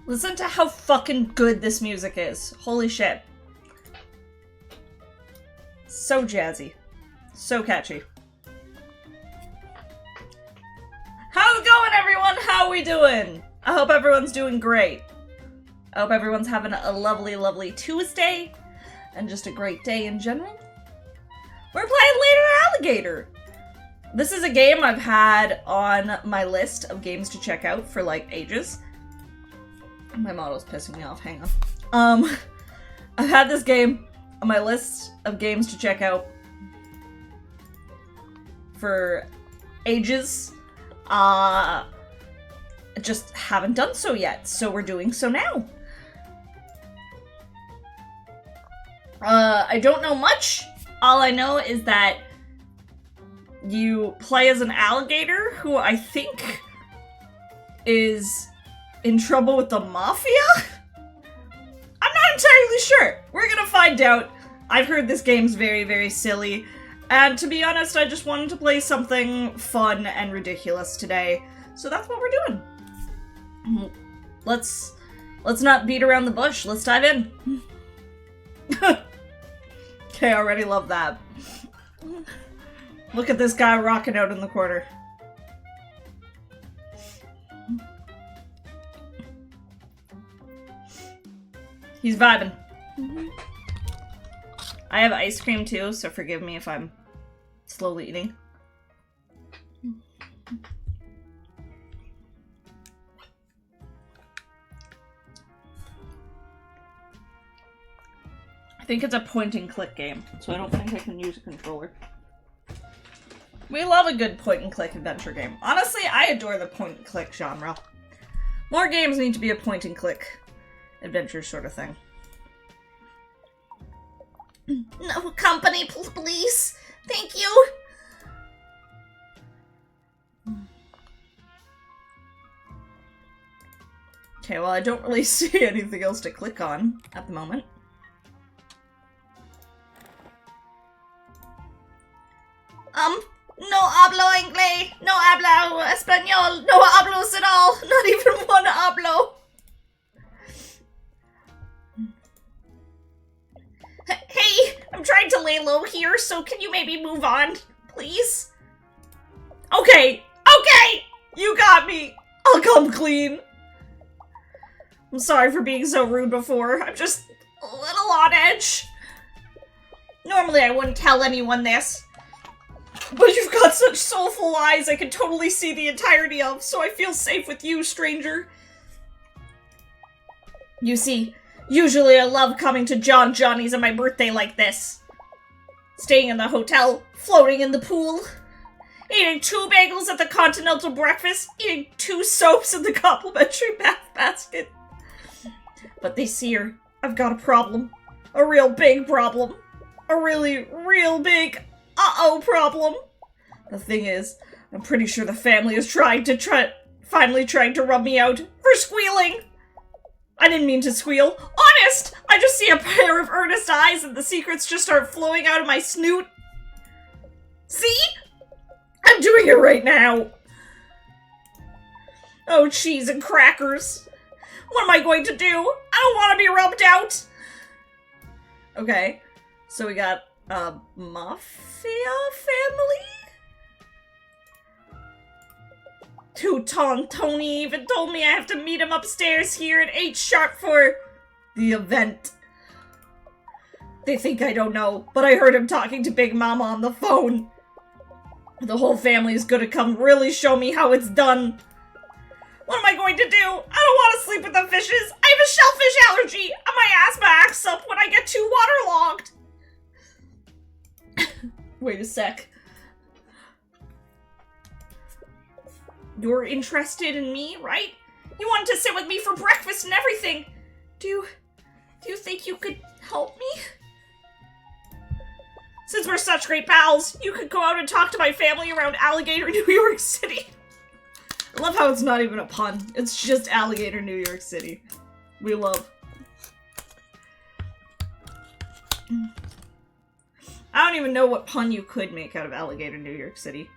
Listen to how fucking good this music is. Holy shit. So jazzy. So catchy. How's it going, everyone? How are we doing? I hope everyone's doing great. I hope everyone's having a lovely, lovely Tuesday. And just a great day in general. We're playing Alligator. This is a game I've had on my list of games to check out for, like, ages. My model's pissing me off, hang on. I've had this game on my list of games to check out for ages. Just haven't done so yet, so we're doing so now. I don't know much. All I know is that you play as an alligator who I think is in trouble with the mafia? I'm not entirely sure. We're gonna find out. I've heard this game's very, very silly. And to be honest, I just wanted to play something fun and ridiculous today. So that's what we're doing. Let's not beat around the bush. Let's dive in. Okay, I already love that. Look at this guy rocking out in the corner. He's vibing. I have ice cream too, so forgive me if I'm slowly eating. I think it's a point-and-click game, so I don't think I can use a controller. We love a good point-and-click adventure game. Honestly, I adore the point-and-click genre. More games need to be a point-and-click adventure sort of thing. No company, please. Thank you. Okay, well, I don't really see anything else to click on at the moment. No hablo inglés, no hablo español, no hablos at all, not even one hablo. Hey, I'm trying to lay low here, so can you maybe move on, please? Okay, you got me. I'll come clean. I'm sorry for being so rude before. I'm just a little on edge. Normally I wouldn't tell anyone this. But you've got such soulful eyes I can totally see the entirety of, so I feel safe with you, stranger. You see, usually I love coming to Johnny's on my birthday like this. Staying in the hotel, floating in the pool, eating 2 bagels at the continental breakfast, eating 2 soaps in the complimentary bath basket. But this year, I've got a problem. A real big problem. A really, real big problem. The thing is, I'm pretty sure the family is finally trying to rub me out for squealing. I didn't mean to squeal. Honest! I just see a pair of earnest eyes and the secrets just start flowing out of my snoot. See? I'm doing it right now. Oh, cheese and crackers. What am I going to do? I don't want to be rubbed out. Okay, so we got a mafia family? Two-Ton Tony even told me I have to meet him upstairs here at 8 sharp for the event. They think I don't know, but I heard him talking to Big Mama on the phone. The whole family is gonna come really show me how it's done. What am I going to do? I don't want to sleep with the fishes. I have a shellfish allergy, and my asthma acts up when I get too waterlogged. Wait a sec. You're interested in me, right? You wanted to sit with me for breakfast and everything. Do you think you could help me? Since we're such great pals, you could go out and talk to my family around Alligator, New York City. I love how it's not even a pun. It's just Alligator, New York City. We love. I don't even know what pun you could make out of Alligator, New York City.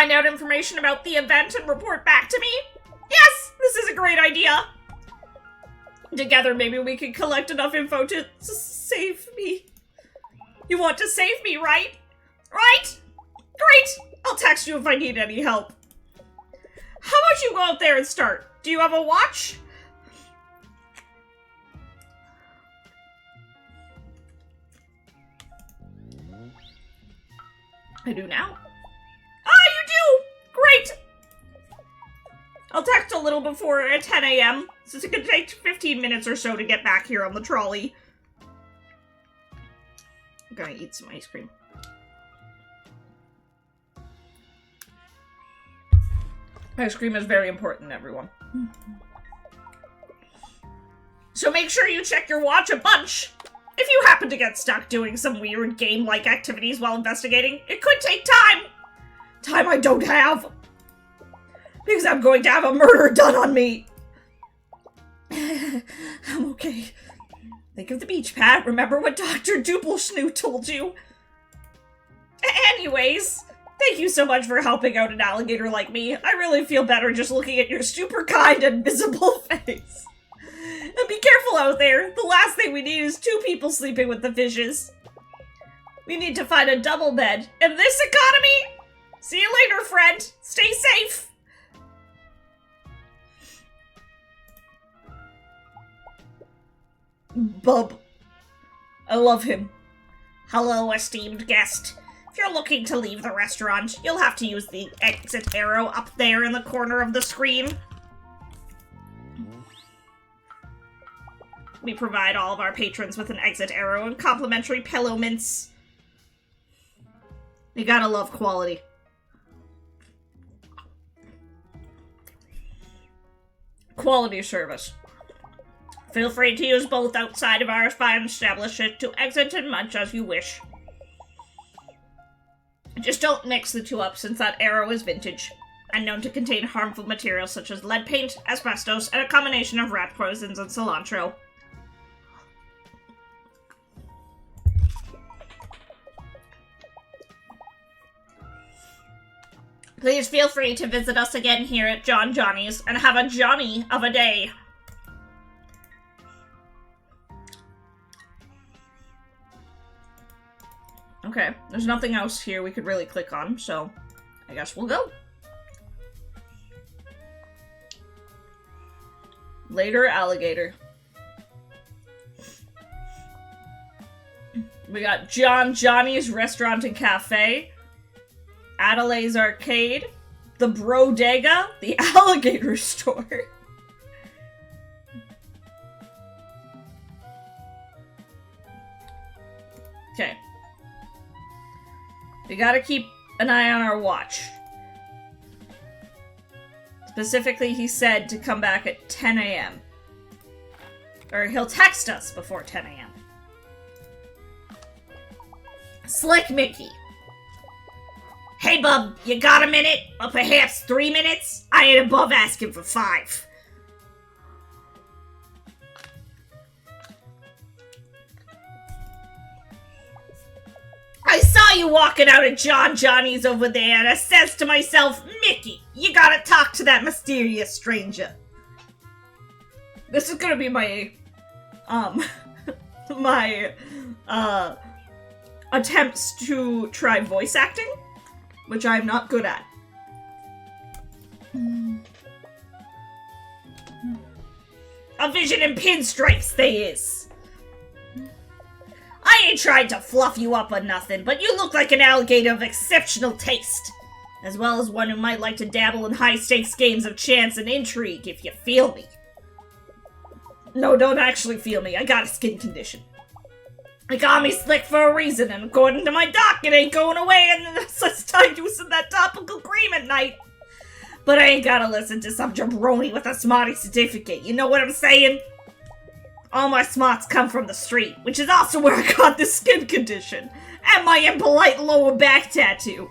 Find out information about the event and report back to me? Yes! This is a great idea! Together, maybe we can collect enough info to save me. You want to save me, right? Right? Great! I'll text you if I need any help. How about you go out there and start? Do you have a watch? I do now. Ah, you do! Great! I'll text a little before 10 a.m. since it could take 15 minutes or so to get back here on the trolley. I'm gonna eat some ice cream. Ice cream is very important, everyone. So make sure you check your watch a bunch. If you happen to get stuck doing some weird game-like activities while investigating, it could take time. Time I don't have. Because I'm going to have a murder done on me. I'm okay. Think of the beach, Pat. Remember what Dr. Doopelschnoo told you? Anyways, thank you so much for helping out an alligator like me. I really feel better just looking at your super kind and visible face. And be careful out there. The last thing we need is 2 people sleeping with the fishes. We need to find a double bed. In this economy? See you later, friend. Stay safe. Bub. I love him. Hello, esteemed guest. If you're looking to leave the restaurant, you'll have to use the exit arrow up there in the corner of the screen. We provide all of our patrons with an exit arrow and complimentary pillow mints. You gotta love quality. Quality service. Feel free to use both outside of our fine establishment to exit and munch as you wish. Just don't mix the two up since that arrow is vintage and known to contain harmful materials such as lead paint, asbestos, and a combination of rat poisons and cilantro. Please feel free to visit us again here at John Johnny's and have a Johnny of a day. Okay, there's nothing else here we could really click on, so I guess we'll go. Later, Alligator. We got John Johnny's Restaurant and Cafe, Adelaide's Arcade, the Brodega, the Alligator Store. Okay. We gotta keep an eye on our watch. Specifically, he said to come back at 10 a.m. Or he'll text us before 10 a.m. Slick Mickey. Hey, bub, you got a minute? Or perhaps 3 minutes? I ain't above asking for 5. I saw you walking out of John Johnny's over there, and I says to myself, Mickey, you gotta talk to that mysterious stranger. This is gonna be my, attempts to try voice acting, which I'm not good at. A vision in pinstripes, they is. I ain't trying to fluff you up or nothing, but you look like an alligator of exceptional taste, as well as one who might like to dabble in high-stakes games of chance and intrigue, if you feel me. No, don't actually feel me. I got a skin condition. They got me slick for a reason, and according to my doc, it ain't going away unless I start using that topical cream at night. But I ain't gotta listen to some jabroni with a smarty certificate, you know what I'm saying? All my smarts come from the street, which is also where I got this skin condition, and my impolite lower back tattoo.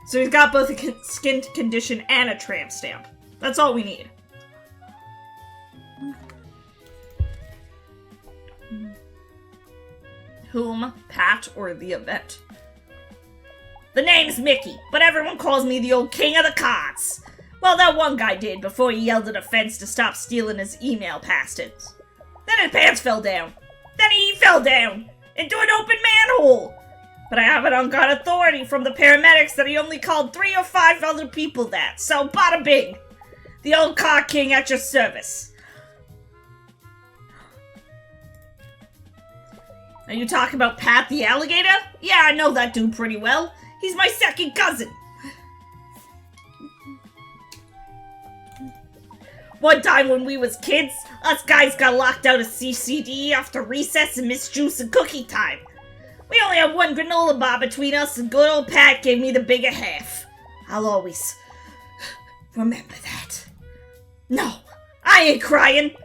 So he's got both a skin condition and a tramp stamp. That's all we need. Whom, Pat, or the event? The name's Mickey, but everyone calls me the old king of the cards. Well, that one guy did before he yelled at a fence to stop stealing his email past it. Then his pants fell down. Then he fell down into an open manhole. But I haven't got authority from the paramedics that he only called 3 or 5 other people that. So bada bing. The old car king at your service. Are you talking about Pat the Alligator? Yeah, I know that dude pretty well. He's my second cousin. One time when we was kids, us guys got locked out of CCD after recess and missed juice and cookie time. We only had one granola bar between us and good old Pat gave me the bigger half. I'll always remember that. No, I ain't crying.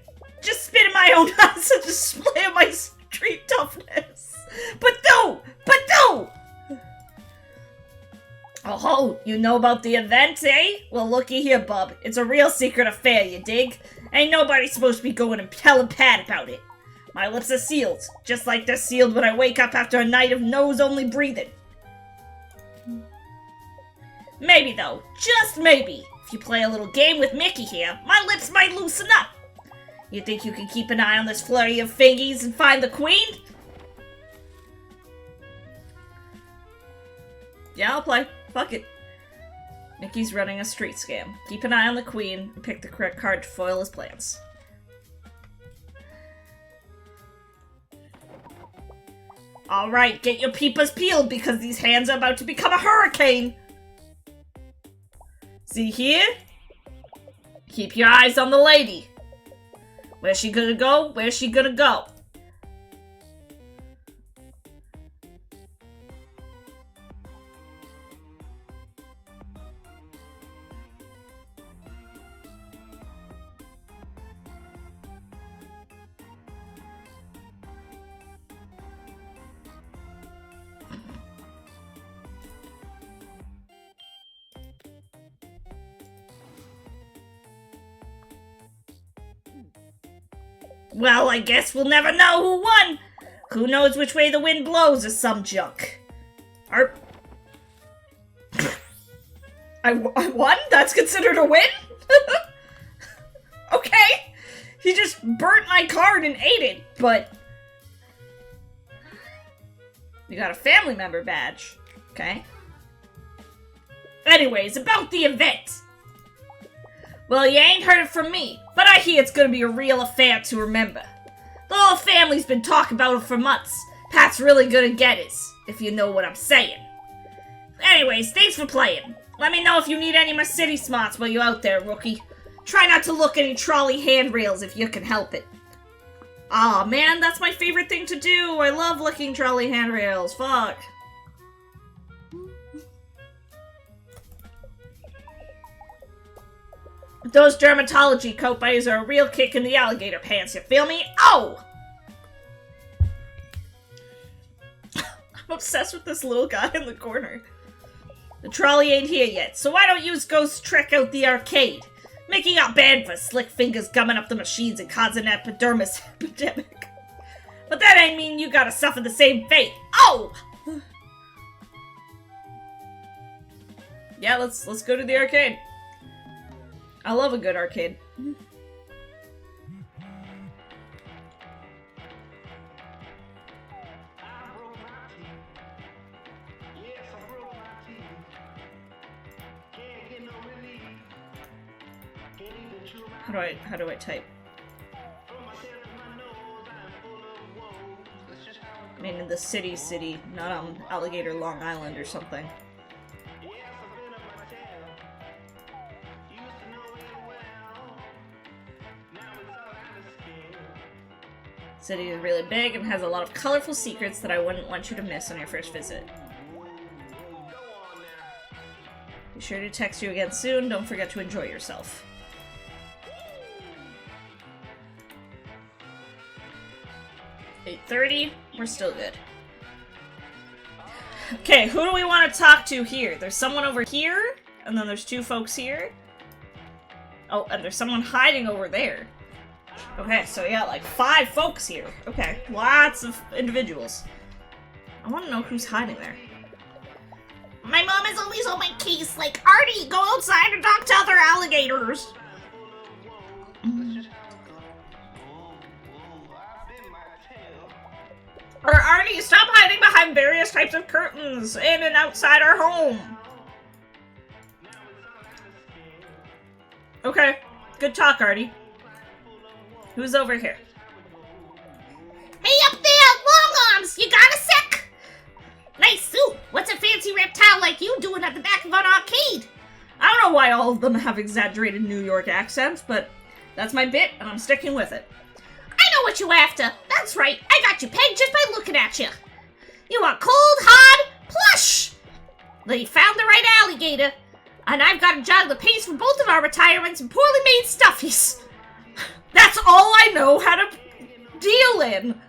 Just spit in my own eyes a display of my street toughness. But no! Oh, you know about the event, eh? Well, looky here, bub. It's a real secret affair, you dig? Ain't nobody supposed to be going and telling Pat about it. My lips are sealed, just like they're sealed when I wake up after a night of nose-only breathing. Maybe, though, just maybe, if you play a little game with Mickey here, my lips might loosen up. You think you can keep an eye on this flurry of fingies and find the queen? Yeah, I'll play. Fuck it. Mickey's running a street scam. Keep an eye on the queen and pick the correct card to foil his plans. Alright, get your peepers peeled because these hands are about to become a hurricane! See here? Keep your eyes on the lady. Where's she gonna go? Where's she gonna go? Well, I guess we'll never know who won. Who knows which way the wind blows or some junk. I won? That's considered a win? Okay. He just burnt my card and ate it, but... We got a family member badge. Okay. Anyways, about the event. Well, you ain't heard it from me, but I hear it's gonna be a real affair to remember. The whole family's been talking about it for months. Pat's really gonna get it, if you know what I'm saying. Anyways, thanks for playing. Let me know if you need any more city smarts while you're out there, rookie. Try not to look any trolley handrails if you can help it. Aw, man, that's my favorite thing to do. I love licking trolley handrails. Fuck. Those dermatology coat buttons are a real kick in the alligator pants, you feel me? Oh! I'm obsessed with this little guy in the corner. The trolley ain't here yet, so why don't you go check out the arcade? Mickey got banned for slick fingers gumming up the machines and causing an epidermis epidemic. But that ain't mean you gotta suffer the same fate. Oh! Yeah, let's go to the arcade. I love a good arcade. How do I type? I mean in the city, not on Alligator, Long Island or something. City is really big and has a lot of colorful secrets that I wouldn't want you to miss on your first visit. Be sure to text you again soon. Don't forget to enjoy yourself. $8:30. We're still good. Okay, who do we want to talk to here? There's someone over here, and then there's 2 folks here. Oh, and there's someone hiding over there. Okay, so we got like 5 folks here. Okay, lots of individuals. I want to know who's hiding there. My mom is always on my case, like, Artie, go outside and talk to other alligators. Or Artie, stop hiding behind various types of curtains in and outside our home. Okay, good talk, Artie. Who's over here? Hey up there, long arms, you got a sec? Nice suit. What's a fancy reptile like you doing at the back of an arcade? I don't know why all of them have exaggerated New York accents, but that's my bit, and I'm sticking with it. I know what you're after. That's right. I got you pegged just by looking at you. You are cold, hard, plush. They found the right alligator, and I've got to jog the pace for both of our retirements and poorly made stuffies. That's all I know how to deal in.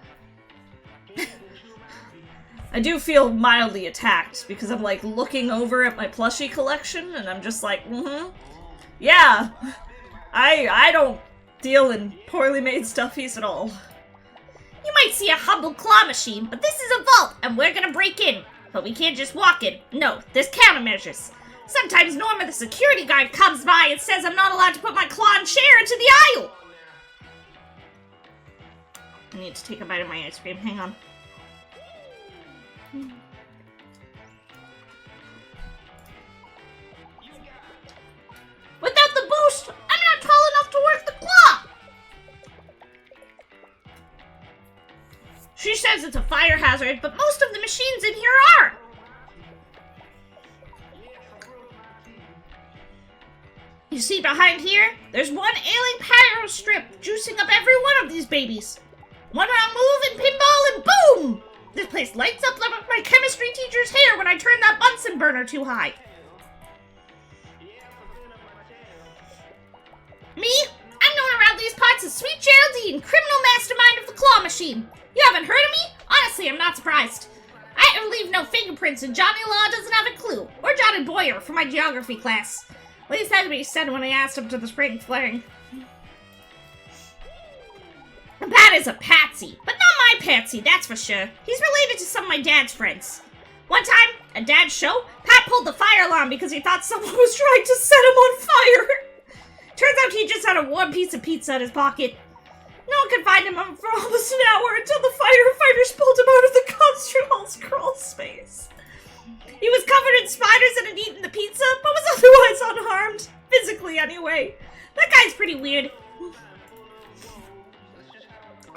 I do feel mildly attacked because I'm like looking over at my plushie collection and I'm just like, yeah, I don't deal in poorly made stuffies at all. You might see a humble claw machine, but this is a vault and we're gonna break in. But we can't just walk in. No, there's countermeasures. Sometimes Norma the security guard comes by and says I'm not allowed to put my claw and chair into the aisle. I need to take a bite of my ice cream. Hang on. Without the boost, I'm not tall enough to work the claw! She says it's a fire hazard, but most of the machines in here are. You see behind here? There's one ailing pyro strip juicing up every one of these babies. One wrong move and pinball and boom! This place lights up like my chemistry teacher's hair when I turn that Bunsen burner too high. Me? I'm known around these parts as Sweet Geraldine, criminal mastermind of the claw machine. You haven't heard of me? Honestly, I'm not surprised. I don't leave no fingerprints and Johnny Law doesn't have a clue. Or Johnny Boyer for my geography class. At least that's what he said when I asked him to the spring fling. That is a patsy, but not my patsy, that's for sure. He's related to some of my dad's friends. One time, at Dad's show, Pat pulled the fire alarm because he thought someone was trying to set him on fire. Turns out he just had a warm piece of pizza in his pocket. No one could find him for almost an hour until the firefighters pulled him out of the concert hall's crawl space. He was covered in spiders and had eaten the pizza, but was otherwise unharmed. Physically, anyway. That guy's pretty weird.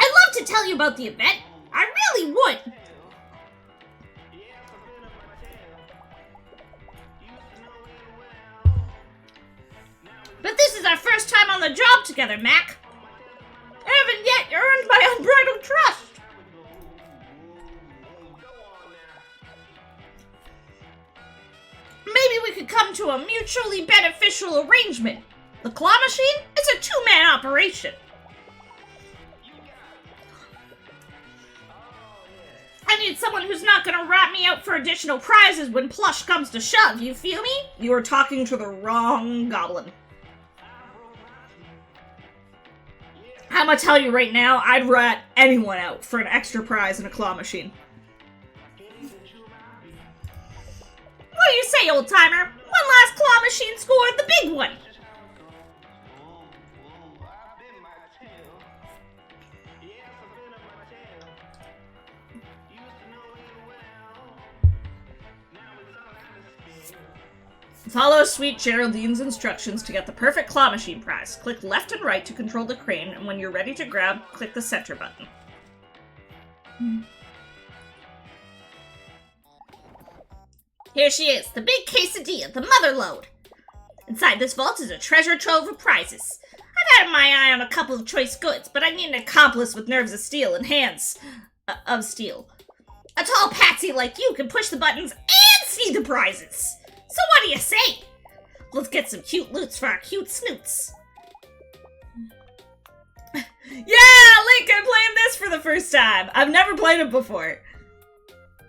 I'd love to tell you about the event. I really would. But this is our first time on the job together, Mac. I haven't yet earned my unbridled trust. Maybe we could come to a mutually beneficial arrangement. The claw machine is a two-man operation. I need someone who's not gonna rat me out for additional prizes when plush comes to shove, you feel me? You are talking to the wrong goblin. I'm gonna tell you right now, I'd rat anyone out for an extra prize in a claw machine. What do you say, old-timer? One last claw machine scored the big one. Follow Sweet Geraldine's instructions to get the perfect claw machine prize. Click left and right to control the crane, and when you're ready to grab, click the center button. Here she is, the big quesadilla, the mother load. Inside this vault is a treasure trove of prizes. I've had my eye on a couple of choice goods, but I need an accomplice with nerves of steel and hands of steel. A tall patsy like you can push the buttons and see the prizes. So what do you say? Let's get some cute loots for our cute snoots. Yeah, Link, I'm playing this for the first time. I've never played it before.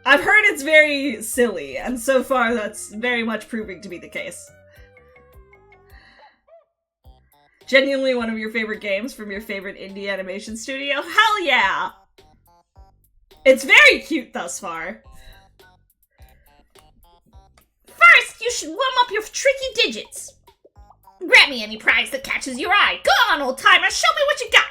I've heard it's very silly, and so far that's very much proving to be the case. Genuinely one of your favorite games from your favorite indie animation studio? Hell yeah! It's very cute thus far. you should warm up your tricky digits. Grab me any prize that catches your eye. Go on, old timer, show me what you got.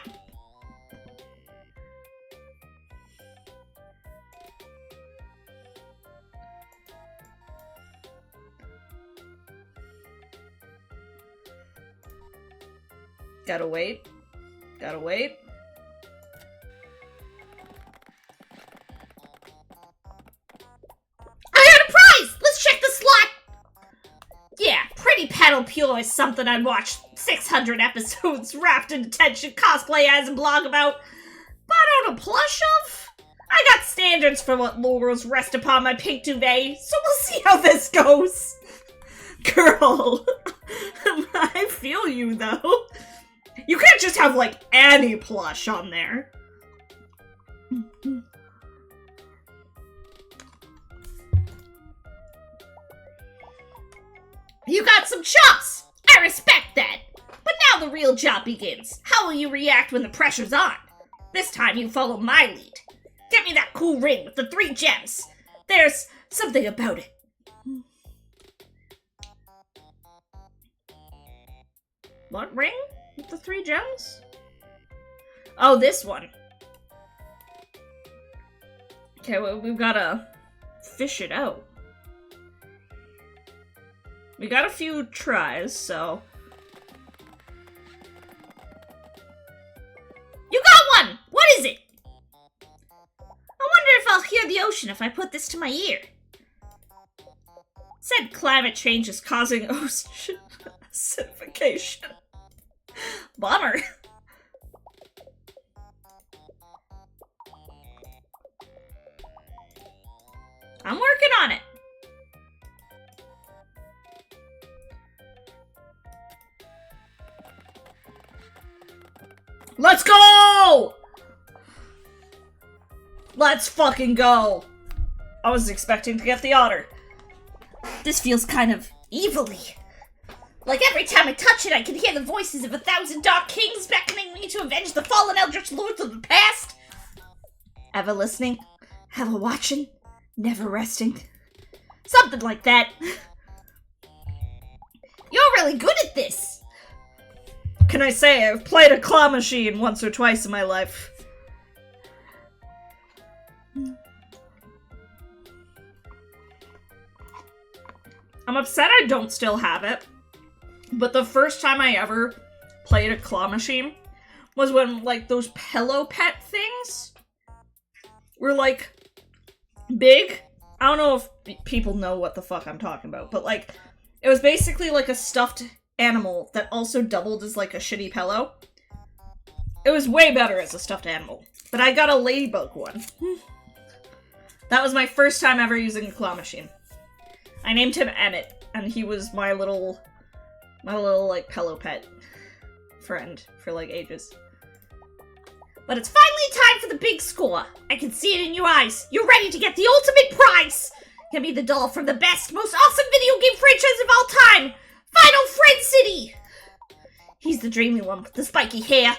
Gotta wait. Gotta wait. I got a prize! Let's check the slot! Yeah, Pretty Petal Pure is something I'd watch 600 episodes wrapped in attention, cosplay as, and blog about. But on a plush of? I got standards for what laurels rest upon my pink duvet, so we'll see how this goes. Girl, I feel you though. You can't just have, like, any plush on there. You got some chops! I respect that! But now the real job begins. How will you react when the pressure's on? This time you follow my lead. Get me that cool ring with the 3 gems. There's something about it. What ring? With the 3 gems? Oh, this one. Okay, well, we've gotta fish it out. We got a few tries, so... You got one! What is it? I wonder if I'll hear the ocean if I put this to my ear. Said climate change is causing ocean acidification. Bummer. I'm working on it. Let's go! Let's fucking go. I was expecting to get the otter. This feels kind of evilly. Like every time I touch it, I can hear the voices of 1,000 dark kings beckoning me to avenge the fallen eldritch lords of the past. Ever listening? Ever watching? Never resting? Something like that. You're really good at this. Can I say I've played a claw machine once or twice in my life? I'm upset I don't still have it. But the first time I ever played a claw machine was when, like, those pillow pet things were, like, big. I don't know if people know what the fuck I'm talking about, but, like, it was basically, like, a stuffed animal that also doubled as, like, a shitty pillow. It was way better as a stuffed animal. But I got a ladybug one. That was my first time ever using a claw machine. I named him Emmett, and he was my little, like, pillow pet friend for, like, ages. But it's finally time for the big score. I can see it in your eyes. You're ready to get the ultimate prize. Get me the doll from the best, most awesome video game franchise of all time. Final Friend City. He's the dreamy one with the spiky hair.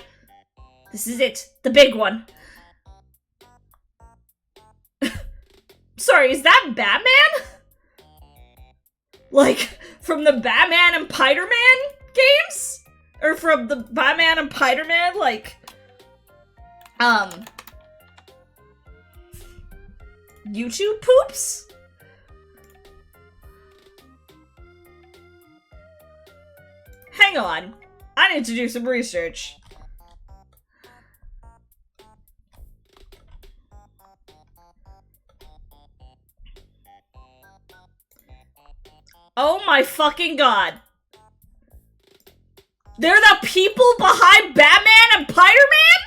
This is it, the big one. Sorry, is that Batman? Like, from the Batman and Spider-Man games? Or from the Batman and Spider-Man, like, YouTube poops? Hang on. I need to do some research. Oh my fucking god. They're the people behind Batman and Spider-Man?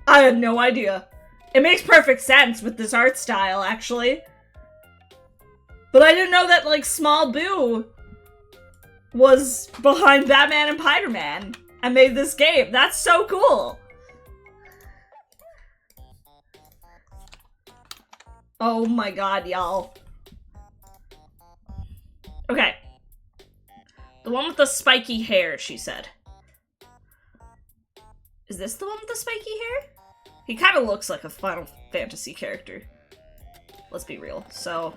I had no idea. It makes perfect sense with this art style, actually. But I didn't know that, like, SmallBü was behind Batman and Spider-Man and made this game. That's so cool. Oh my god, y'all. Okay. The one with the spiky hair, she said. Is this the one with the spiky hair? He kind of looks like a Final Fantasy character. Let's be real. So...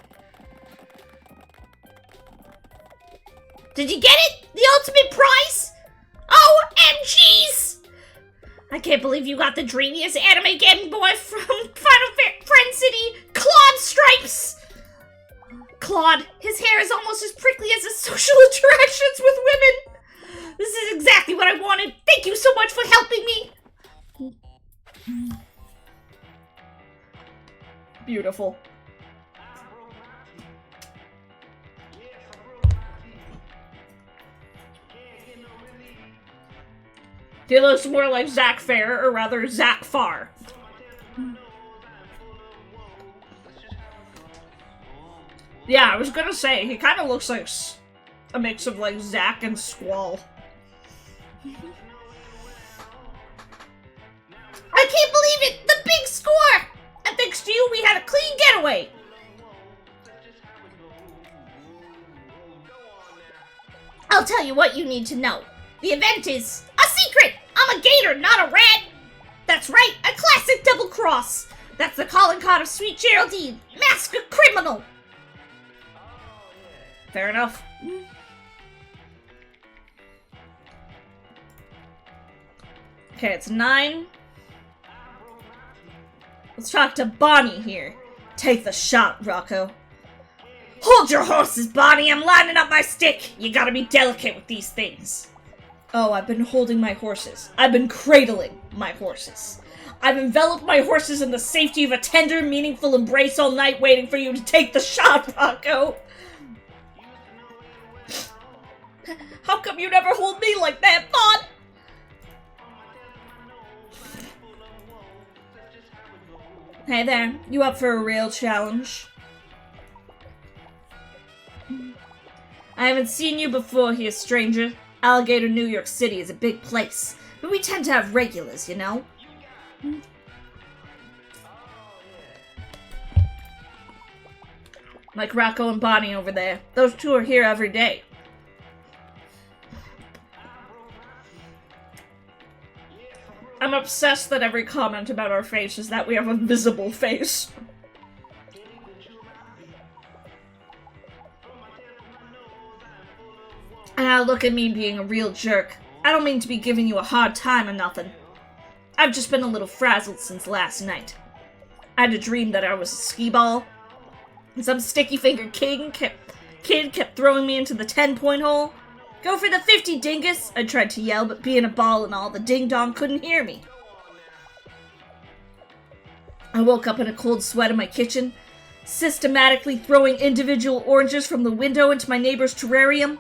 Did you get it? The ultimate prize? OMGs! I can't believe you got the dreamiest anime Game Boy from Final Friend City, Claude Stripes! Claude, his hair is almost as prickly as his social interactions with women. This is exactly what I wanted. Thank you so much for helping me. Beautiful. He looks more like Zach Fair, or rather Zach Farr. Yeah, I was gonna say, he kind of looks like a mix of like Zach and Squall. I can't believe it! The big score! And thanks to you, we had a clean getaway! I'll tell you what you need to know. The event is a secret! I'm a gator, not a rat! That's right, a classic double cross! That's the calling card of Sweet Geraldine, master criminal! Fair enough. Okay, it's 9. Let's talk to Bonnie here. Take the shot, Rocco. Hold your horses, Bonnie! I'm lining up my stick! You gotta be delicate with these things. Oh, I've been holding my horses. I've been cradling my horses. I've enveloped my horses in the safety of a tender, meaningful embrace all night waiting for you to take the shot, Rocco! How come you never hold me like that, Fawn? Hey there, you up for a real challenge? I haven't seen you before here, stranger. Alligator, New York City is a big place, but we tend to have regulars, you know? Like Rocco and Bonnie over there. Those two are here every day. I'm obsessed that every comment about our face is that we have a visible face. And now look at me being a real jerk. I don't mean to be giving you a hard time or nothing. I've just been a little frazzled since last night. I had a dream that I was a skee ball, and some sticky-fingered kid kept throwing me into the 10-point hole. Go for the 50, dingus! I tried to yell, but being a ball and all, the ding-dong couldn't hear me. I woke up in a cold sweat in my kitchen, systematically throwing individual oranges from the window into my neighbor's terrarium.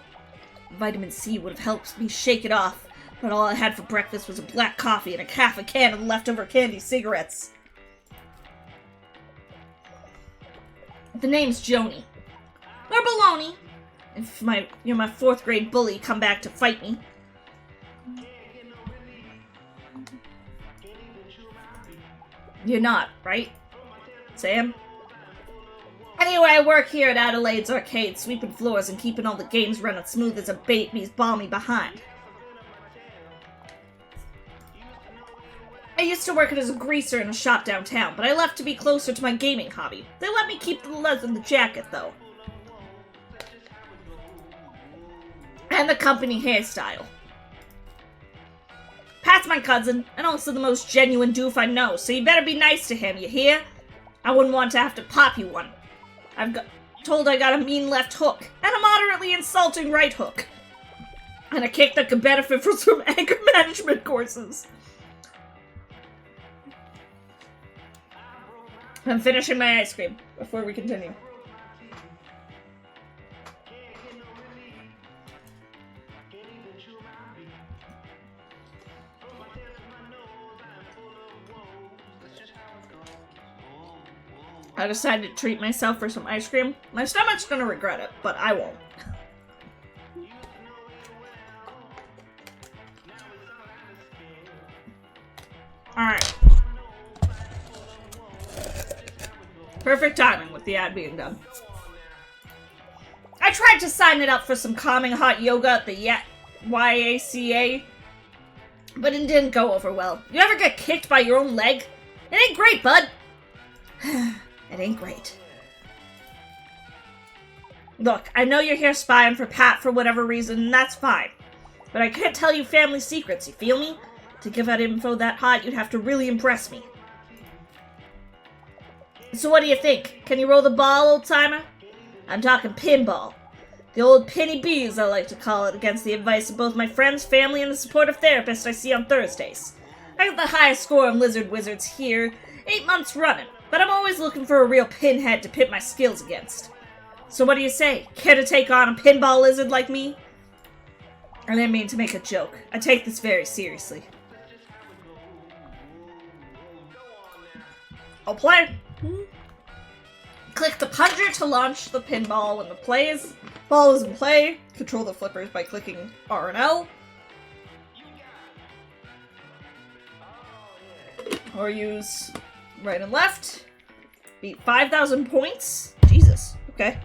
Vitamin C would have helped me shake it off, but all I had for breakfast was a black coffee and half a can of leftover candy cigarettes. The name's Joni. Or Baloney. If my 4th grade bully come back to fight me. You're not, right, Sam? Anyway, I work here at Adelaide's Arcade, sweeping floors and keeping all the games running smooth as a baby's balmy behind. I used to work as a greaser in a shop downtown, but I left to be closer to my gaming hobby. They let me keep the leather in the jacket, though. And the company hairstyle. Pat's my cousin, and also the most genuine doof I know, so you better be nice to him, you hear? I wouldn't want to have to pop you one. Told I got a mean left hook, and a moderately insulting right hook. And a kick that could benefit from some anger management courses. I'm finishing my ice cream before we continue. I decided to treat myself for some ice cream. My stomach's gonna regret it, but I won't. Alright. Perfect timing with the ad being done. I tried to sign it up for some calming hot yoga at the YACA, but it didn't go over well. You ever get kicked by your own leg? It ain't great, bud. It ain't great. Look, I know you're here spying for Pat for whatever reason, and that's fine. But I can't tell you family secrets, you feel me? To give out info that hot, you'd have to really impress me. So what do you think? Can you roll the ball, old-timer? I'm talking pinball. The old penny bee, as I like to call it, against the advice of both my friends, family, and the supportive therapist I see on Thursdays. I got the highest score on Lizard Wizards here, 8 months running, but I'm always looking for a real pinhead to pit my skills against. So what do you say? Care to take on a pinball lizard like me? I didn't mean to make a joke. I take this very seriously. I'll play. Click the plunger to launch the pinball when the ball is in play. Control the flippers by clicking R and L. Or use right and left. Beat 5,000 points. Jesus. Okay.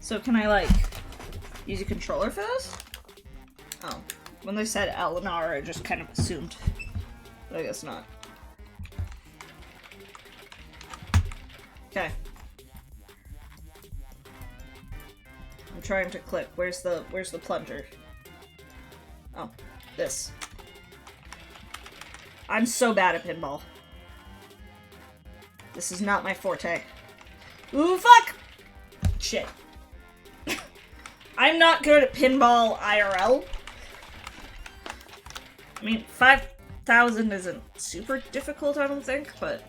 So can I, like, use a controller for this? Oh. When they said Eleanor, I just kind of assumed. But I guess not. Okay. I'm trying to click. Where's the plunger? Oh, this. I'm so bad at pinball. This is not my forte. Ooh, fuck! Shit. I'm not good at pinball IRL. I mean, 5,000 isn't super difficult, I don't think, but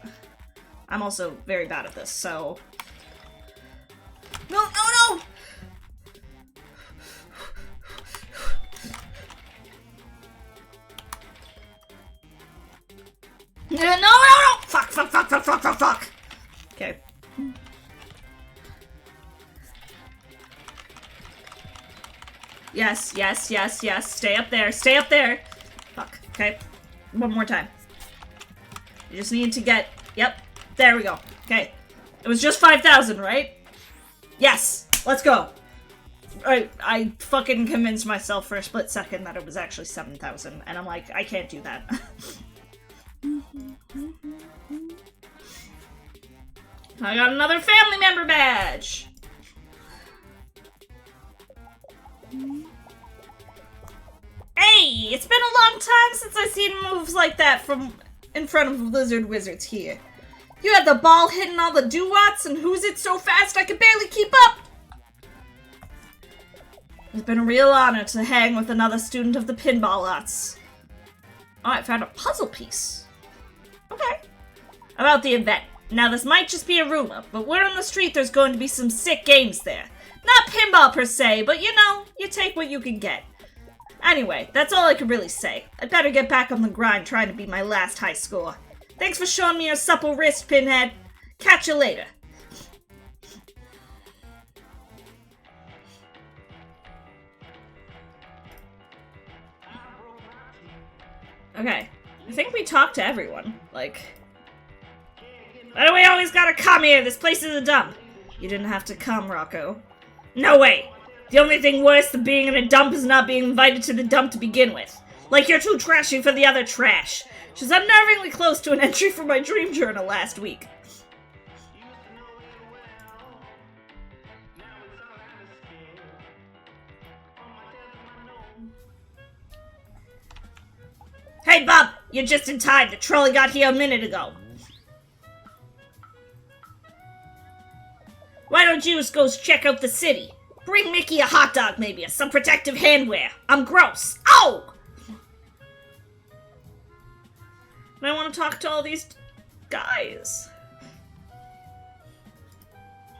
I'm also very bad at this, so... No, no, no! No, no, no! Fuck, fuck, fuck, fuck, fuck, fuck, fuck! Okay. Yes, yes, yes, yes. Stay up there. Stay up there. Fuck. Okay. One more time. You just need to get... Yep. There we go. Okay. It was just 5,000, right? Yes. Let's go. I fucking convinced myself for a split second that it was actually 7,000. And I'm like, I can't do that. I got another family member badge. Hey, it's been a long time since I've seen moves like that from in front of Lizard Wizards here. You had the ball hitting all the doo-wats and who's it so fast I could barely keep up. It's been a real honor to hang with another student of the pinball arts. Oh, I found a puzzle piece. Okay. About the event. Now, this might just be a rumor, but word on the street there's going to be some sick games there. Not pinball per se, but you know, you take what you can get. Anyway, that's all I can really say. I'd better get back on the grind trying to beat my last high score. Thanks for showing me your supple wrist, Pinhead. Catch you later. Okay. I think we talked to everyone. Like... Why do we always gotta come here? This place is a dump. You didn't have to come, Rocco. No way! The only thing worse than being in a dump is not being invited to the dump to begin with. Like you're too trashy for the other trash. She's unnervingly close to an entry from my dream journal last week. Hey, Bob! You're just in time. The trolley got here a minute ago. Why don't you just go check out the city? Bring Mickey a hot dog, maybe, or some protective handwear. I'm gross. Oh! And I want to talk to all these guys.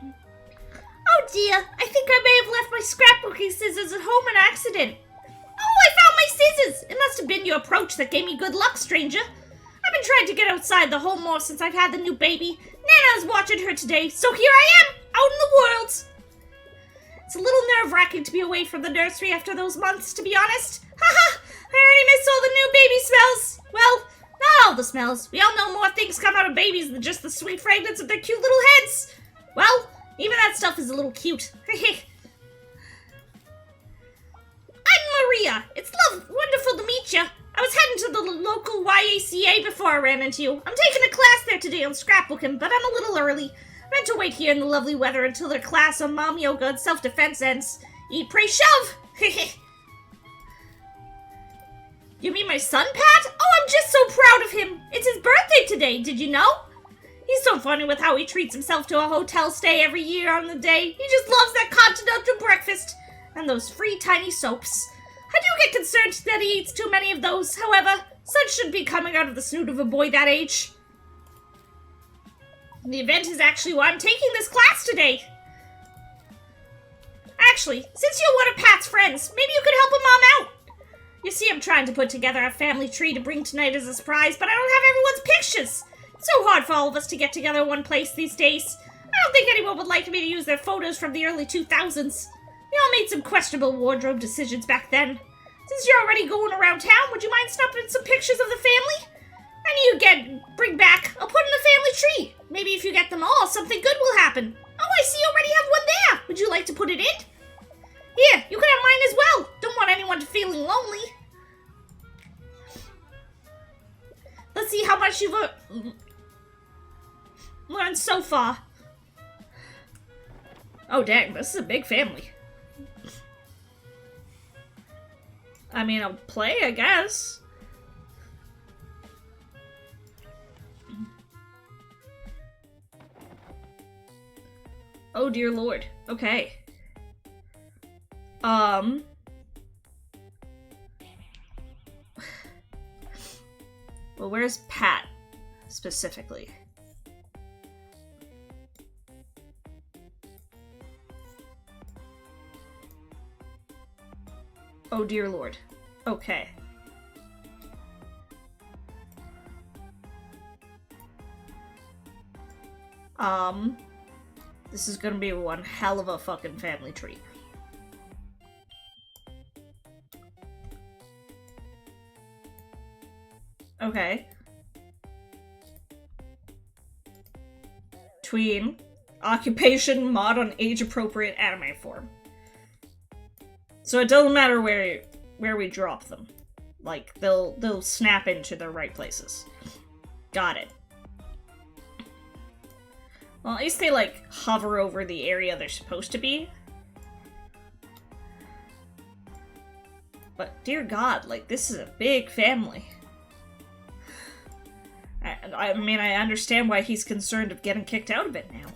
Oh dear, I think I may have left my scrapbooking scissors at home in accident. Oh, I found my scissors! It must have been your approach that gave me good luck, stranger. I've been trying to get outside the home more since I've had the new baby. Nana's watching her today, so here I am, out in the world. It's a little nerve-wracking to be away from the nursery after those months, to be honest. Haha, I already miss all the new baby smells. Well, not all the smells. We all know more things come out of babies than just the sweet fragrance of their cute little heads. Well, even that stuff is a little cute. Maria. It's wonderful to meet you. I was heading to the local YACA before I ran into you. I'm taking a class there today on scrapbooking, but I'm a little early. I meant to wait here in the lovely weather until their class on mom yoga and self-defense ends. Eat, pray, shove! You mean my son, Pat? Oh, I'm just so proud of him. It's his birthday today, did you know? He's so funny with how he treats himself to a hotel stay every year on the day. He just loves that continental breakfast and those free tiny soaps. I do get concerned that he eats too many of those, however. Such should be coming out of the snoot of a boy that age. The event is actually why I'm taking this class today. Actually, since you're one of Pat's friends, maybe you could help a mom out. You see, I'm trying to put together a family tree to bring tonight as a surprise, but I don't have everyone's pictures. It's so hard for all of us to get together in one place these days. I don't think anyone would like me to use their photos from the early 2000s. We all made some questionable wardrobe decisions back then. Since you're already going around town, would you mind snapping some pictures of the family? Any you bring back, I'll put in the family tree. Maybe if you get them all, something good will happen. Oh, I see you already have one there. Would you like to put it in? Here, you can have mine as well. Don't want anyone feeling lonely. Let's see how much you've learned so far. Oh, dang, this is a big family. I mean, I'll play, I guess. Oh, dear Lord. Okay. Well, where's Pat, specifically? Oh, dear Lord. Okay. This is gonna be one hell of a fucking family tree. Okay. Tween. Occupation, mod on age-appropriate anime form. So it doesn't matter where we drop them. Like, they'll snap into the right places. Got it. Well, at least they, like, hover over the area they're supposed to be. But, dear God, like, this is a big family. I mean, I understand why he's concerned of getting kicked out of it now.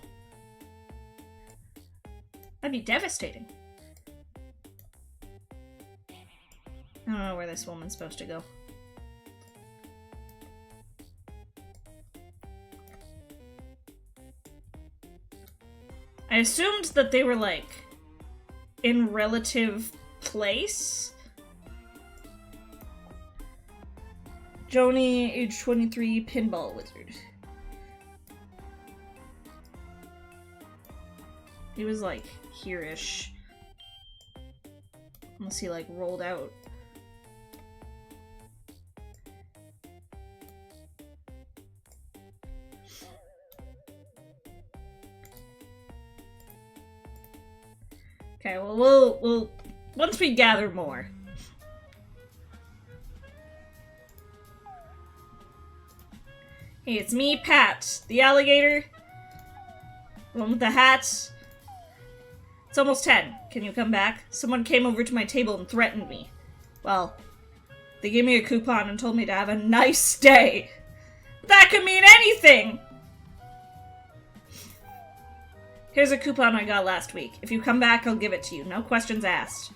That'd be devastating. I don't know where this woman's supposed to go. I assumed that they were, like, in relative place. Joni, age 23, pinball wizard. He was, like, here-ish. Unless he, like, rolled out. Okay, well, we'll once we gather more. Hey, it's me, Pat, the alligator. The one with the hat. It's almost 10. Can you come back? Someone came over to my table and threatened me. Well, they gave me a coupon and told me to have a nice day. That could mean anything! Here's a coupon I got last week. If you come back, I'll give it to you. No questions asked.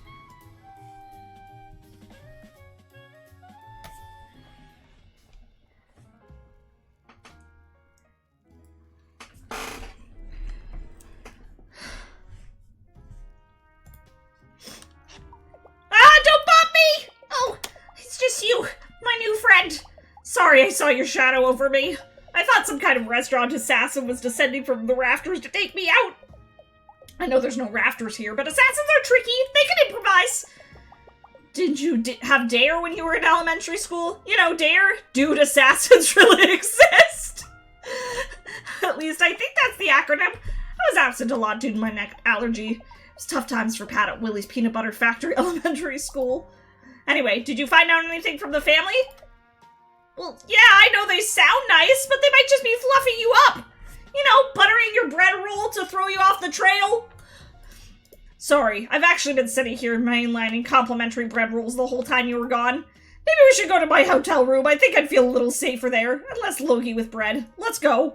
Don't bump me! Oh, it's just you, my new friend. Sorry I saw your shadow over me. I thought some kind of restaurant assassin was descending from the rafters to take me out. I know there's no rafters here, but assassins are tricky. They can improvise. Didn't you have DARE when you were in elementary school? You know, DARE? Dude, assassins really exist. At least I think that's the acronym. I was absent a lot due to my neck allergy. It was tough times for Pat at Willie's Peanut Butter Factory Elementary School. Anyway, did you find out anything from the family? Well, yeah, I know they sound nice, but they might just be fluffing you up. You know, buttering your bread roll to throw you off the trail. Sorry, I've actually been sitting here mainlining complimentary bread rolls the whole time you were gone. Maybe we should go to my hotel room. I think I'd feel a little safer there, and less logy with bread. Let's go.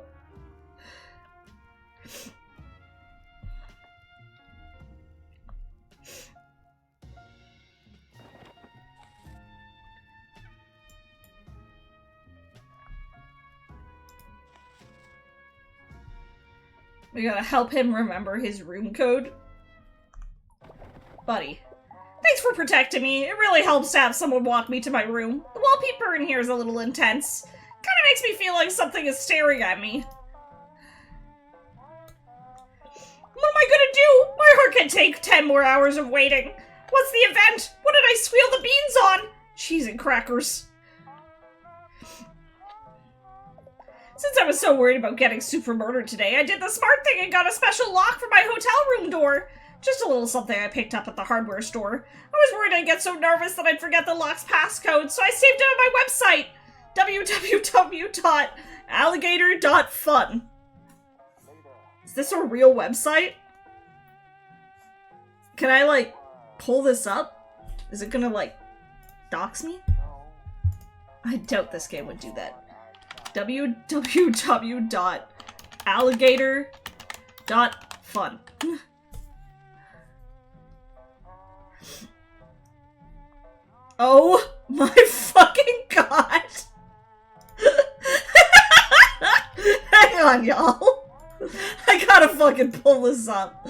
We gotta help him remember his room code. Buddy, thanks for protecting me. It really helps to have someone walk me to my room. The wallpaper in here is a little intense. Kinda makes me feel like something is staring at me. What am I gonna do? My heart can take 10 more hours of waiting. What's the event? What did I squeal the beans on? Cheese and crackers. Since I was so worried about getting super murdered today, I did the smart thing and got a special lock for my hotel room door. Just a little something I picked up at the hardware store. I was worried I'd get so nervous that I'd forget the lock's passcode, so I saved it on my website, www.alligator.fun. Is this a real website? Can I, like, pull this up? Is it gonna, like, dox me? I doubt this game would do that. www.alligator.fun. Oh my fucking god! Hang on, y'all. I gotta fucking pull this up.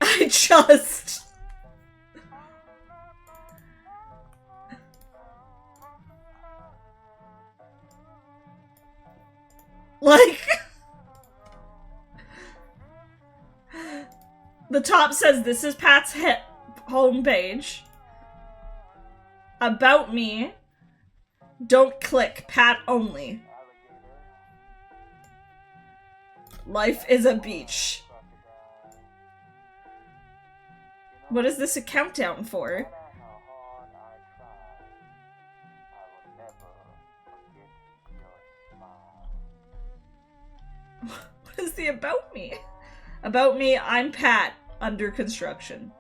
I just... like... The top says, this is Pat's homepage. About me. Don't click. Pat only. Life is a beach. What is this a countdown for? What is the about me? About me, I'm Pat, under construction.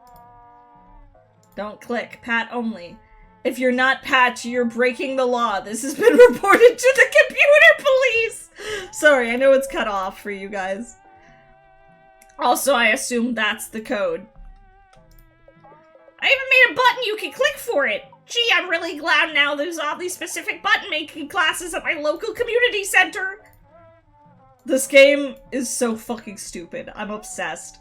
Don't click, Pat only. If you're not Pat, you're breaking the law. This has been reported to the computer police! Sorry, I know it's cut off for you guys. Also, I assume that's the code. I even made a button you can click for it! Gee, I'm really glad now there's oddly specific button-making classes at my local community center! This game is so fucking stupid. I'm obsessed.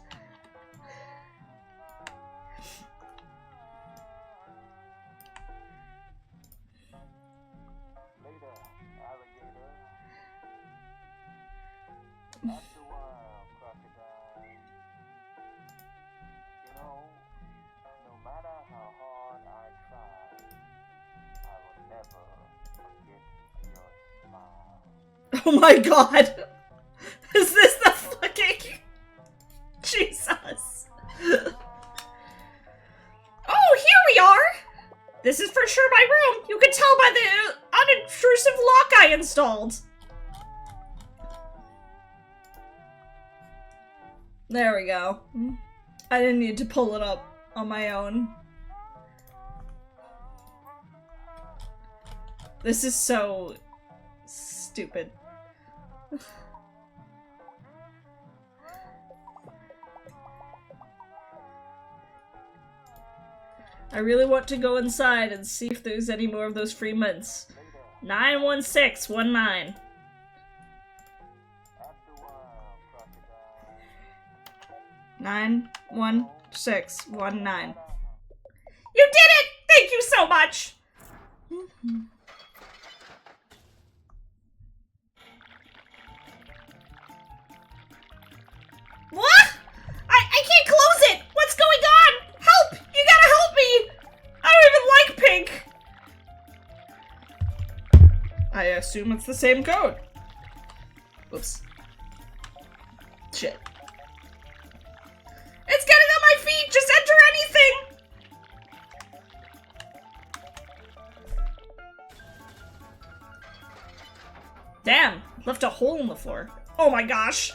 Oh my god! Is this the fucking... Jesus. Oh, here we are! This is for sure my room. You can tell by the unintrusive lock I installed. There we go. I didn't need to pull it up on my own. This is so stupid. I really want to go inside and see if there's any more of those free mints. 91619. Nine, 1, 6, 1, 9. You did it! Thank you so much! What? I can't close it! What's going on? Help! You gotta help me! I don't even like pink! I assume it's the same code. Oops. Shit. It's getting on my feet! Just enter Left a hole in the floor. Oh my gosh.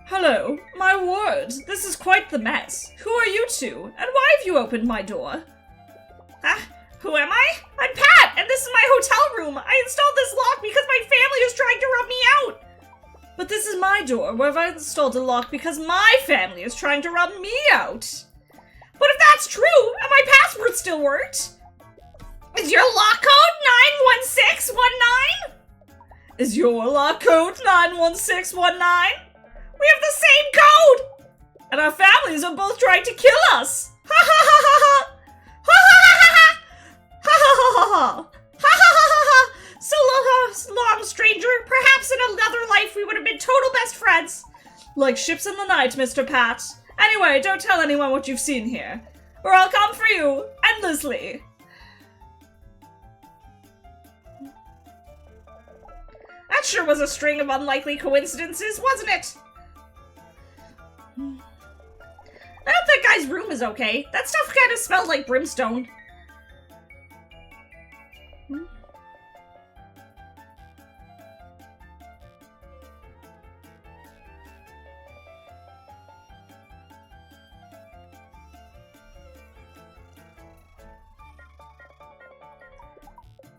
Hello, my word, this is quite the mess. Who are you two, and why have you opened my door? Who am I? I'm Pat, and this is my hotel room. I installed this lock because my family is trying to rub me out. But this is my door, where I've installed a lock because my family is trying to rub me out. But if that's true, and my password still worked, is your lock code 91619? Is your lock code 91619? We have the same code! And our families are both trying to kill us! Ha ha ha ha ha! Ha ha ha ha! Ha ha ha ha ha! Ha ha ha ha! So long, stranger. Perhaps in another life we would have been total best friends. Like ships in the night, Mr. Pat. Anyway, don't tell anyone what you've seen here, or I'll come for you, endlessly. That sure was a string of unlikely coincidences, wasn't it? I hope that guy's room is okay. That stuff kind of smelled like brimstone.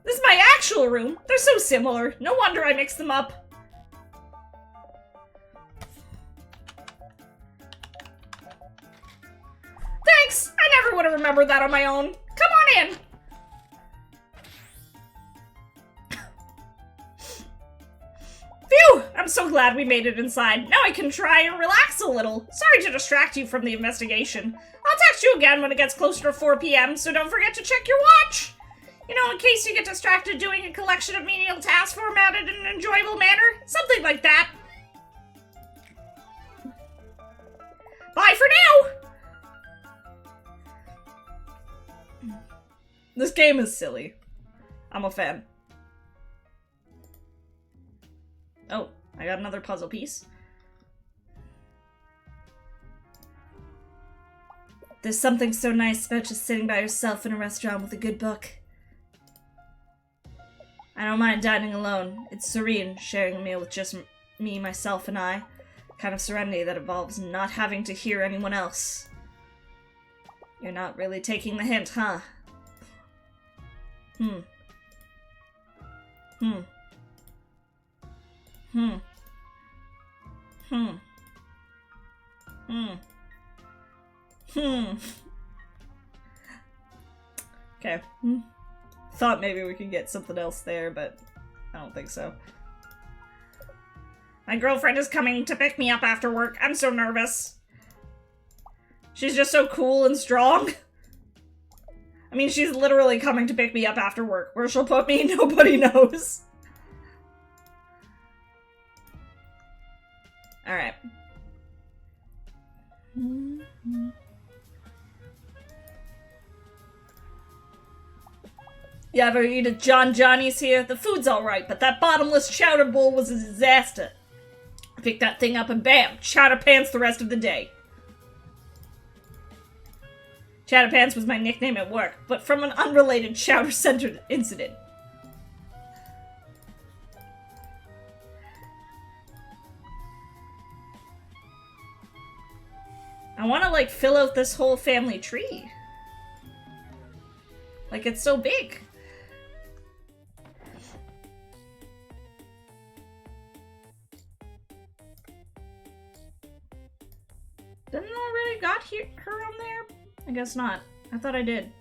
This is my actual room. They're so similar. No wonder I mixed them up. Thanks! I never would have remembered that on my own. Come on in! Phew! I'm so glad we made it inside. Now I can try and relax a little. Sorry to distract you from the investigation. I'll text you again when it gets closer to 4 p.m., so don't forget to check your watch! You know, in case you get distracted doing a collection of menial tasks formatted in an enjoyable manner. Something like that. Bye for now! This game is silly. I'm a fan. Oh, I got another puzzle piece. There's something so nice about just sitting by yourself in a restaurant with a good book. I don't mind dining alone. It's serene, sharing a meal with just me, myself, and I. Kind of serenity that involves not having to hear anyone else. You're not really taking the hint, huh? Hmm. Okay. Thought maybe we could get something else there, but I don't think so. My girlfriend is coming to pick me up after work. I'm so nervous. She's just so cool and strong. I mean, she's literally coming to pick me up after work. Where she'll put me, nobody knows. Alright. You ever eat at John Johnny's here? The food's alright, but that bottomless chowder bowl was a disaster. I picked that thing up and bam, chowder pants the rest of the day. Chowder pants was my nickname at work, but from an unrelated chowder-centered incident. I want to, like, fill out this whole family tree. Like, it's so big. Didn't I already got her on there? I guess not. I thought I did.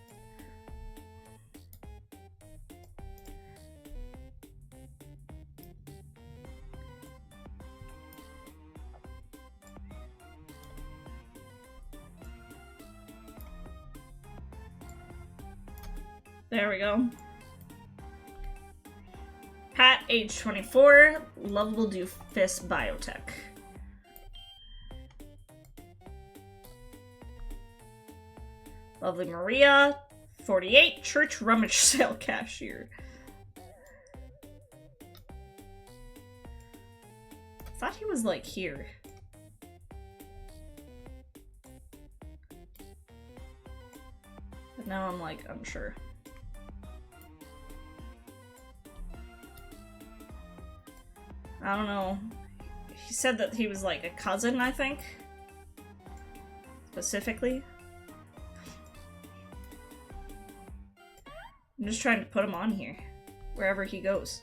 There we go. Pat, age 24, lovable doofus biotech. Lovely Maria, 48, church rummage sale cashier. Thought he was like here. But now I'm like unsure. I don't know. He said that he was like a cousin, I think. Specifically. I'm just trying to put him on here. Wherever he goes.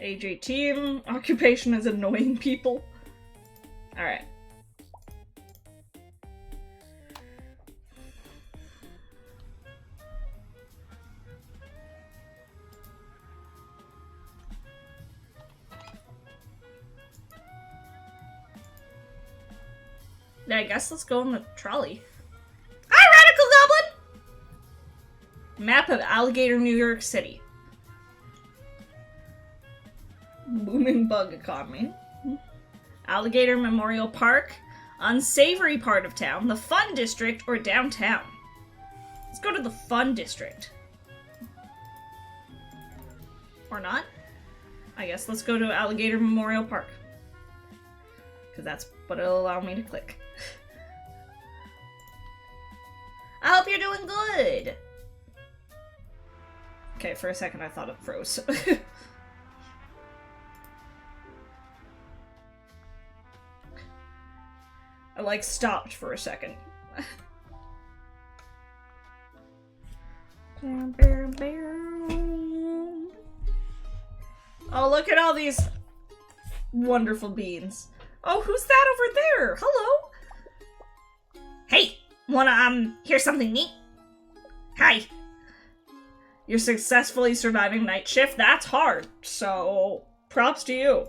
AJ team. Occupation is annoying people. Alright. Yeah, I guess let's go in the trolley. Hi, Radical Goblin! Map of Alligator, New York City. Booming bug economy. Alligator Memorial Park. Unsavory part of town. The Fun District or downtown. Let's go to the Fun District. Or not? I guess let's go to Alligator Memorial Park. Because that's what it'll allow me to click. I hope you're doing good! Okay, for a second I thought it froze. I, like, stopped for a second. Oh, look at all these wonderful beans. Oh, who's that over there? Hello? Hey! Wanna, hear something neat? Hi. You're successfully surviving night shift? That's hard, so props to you.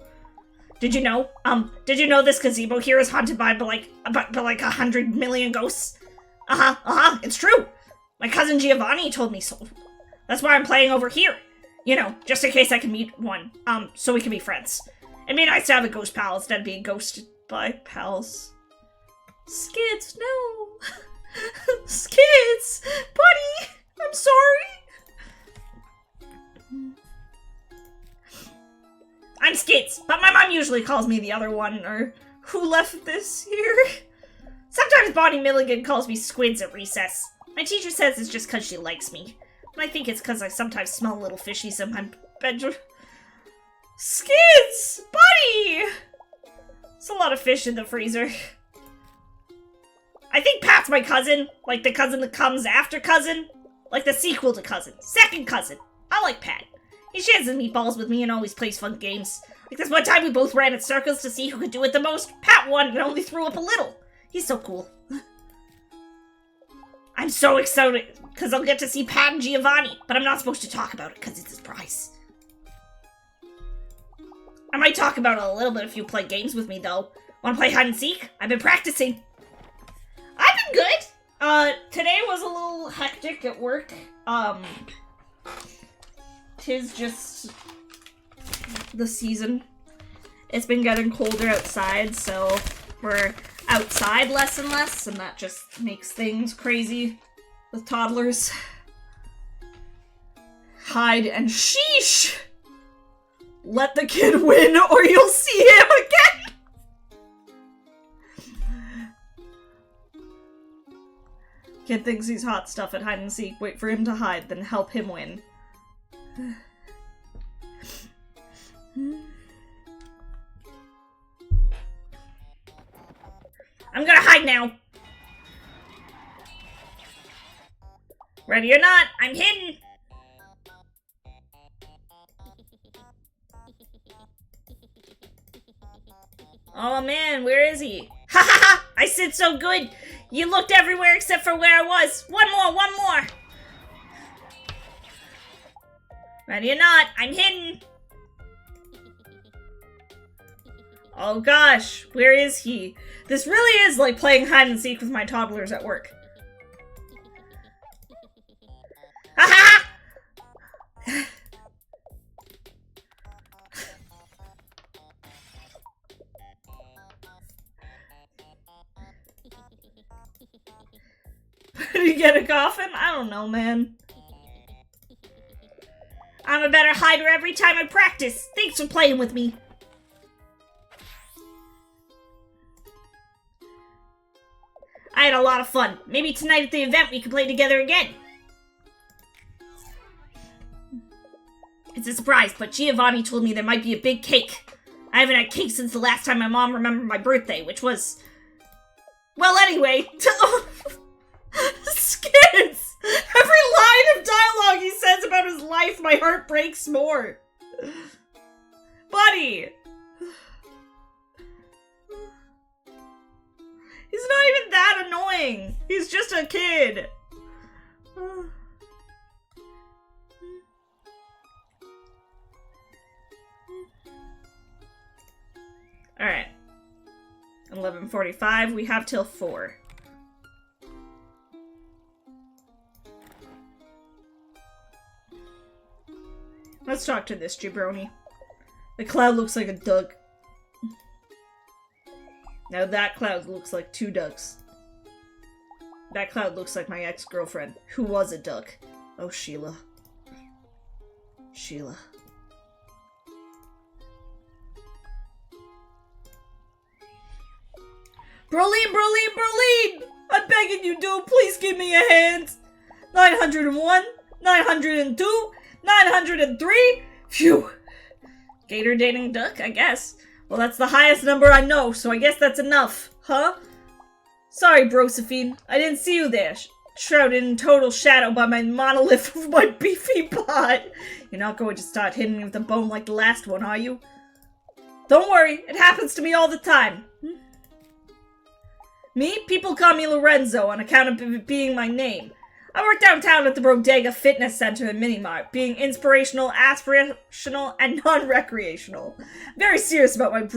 Did you know this gazebo here is haunted by like 100 million ghosts? It's true. My cousin Giovanni told me so. That's why I'm playing over here. You know, just in case I can meet one, so we can be friends. It'd be nice to have a ghost pal instead of being ghosted by pals. Skids, no. Skids! Buddy! I'm sorry! I'm Skids, but my mom usually calls me the other one, or who left this here? Sometimes Bonnie Milligan calls me Squids at recess. My teacher says it's just because she likes me. And I think it's because I sometimes smell little fishies in my bedroom. Skids! Buddy! There's a lot of fish in the freezer. I think Pat's my cousin. Like the cousin that comes after cousin. Like the sequel to cousin. Second cousin. I like Pat. He shares his meatballs with me and always plays fun games. Like this one time we both ran in circles to see who could do it the most. Pat won and only threw up a little. He's so cool. I'm so excited because I'll get to see Pat and Giovanni, but I'm not supposed to talk about it because it's a surprise. I might talk about it a little bit if you play games with me, though. Want to play hide and seek? I've been practicing. I've been good. Today was a little hectic at work. Tis just the season. It's been getting colder outside, so we're outside less and less, and that just makes things crazy with toddlers. Hide and sheesh! Let the kid win or you'll see him again! Kid thinks he's hot stuff at hide and seek. Wait for him to hide, then help him win. I'm gonna hide now! Ready or not, I'm hidden! Oh man, where is he? Ha ha ha! I said so good! You looked everywhere except for where I was! One more! Ready or not, I'm hidden! Oh gosh, where is he? This really is like playing hide and seek with my toddlers at work. Ha ha! Did you get a coffin? I don't know, man. I'm a better hider every time I practice. Thanks for playing with me. I had a lot of fun. Maybe tonight at the event we can play together again. It's a surprise, but Giovanni told me there might be a big cake. I haven't had cake since the last time my mom remembered my birthday, which was... Well, anyway. Skids! Every line of dialogue he says about his life, my heart breaks more. Buddy! He's not even that annoying. He's just a kid. Alright. 11:45. We have till 4. Let's talk to this jabroni. The cloud looks like a duck. Now that cloud looks like 2 ducks. That cloud looks like my ex-girlfriend, who was a duck. Oh, Sheila. Sheila. Broline, Broline, Broline! I'm begging you, dude, please give me a hand! 901, 902, 903? Phew! Gator dating duck, I guess. Well, that's the highest number I know, so I guess that's enough, huh? Sorry, Brosephine. I didn't see you there. Shrouded in total shadow by my monolith of my beefy bot. You're not going to start hitting me with a bone like the last one, are you? Don't worry, it happens to me all the time. Me? People call me Lorenzo on account of it being my name. I work downtown at the Bodega Fitness Center and Minimart, being inspirational, aspirational, and non-recreational. Very serious about my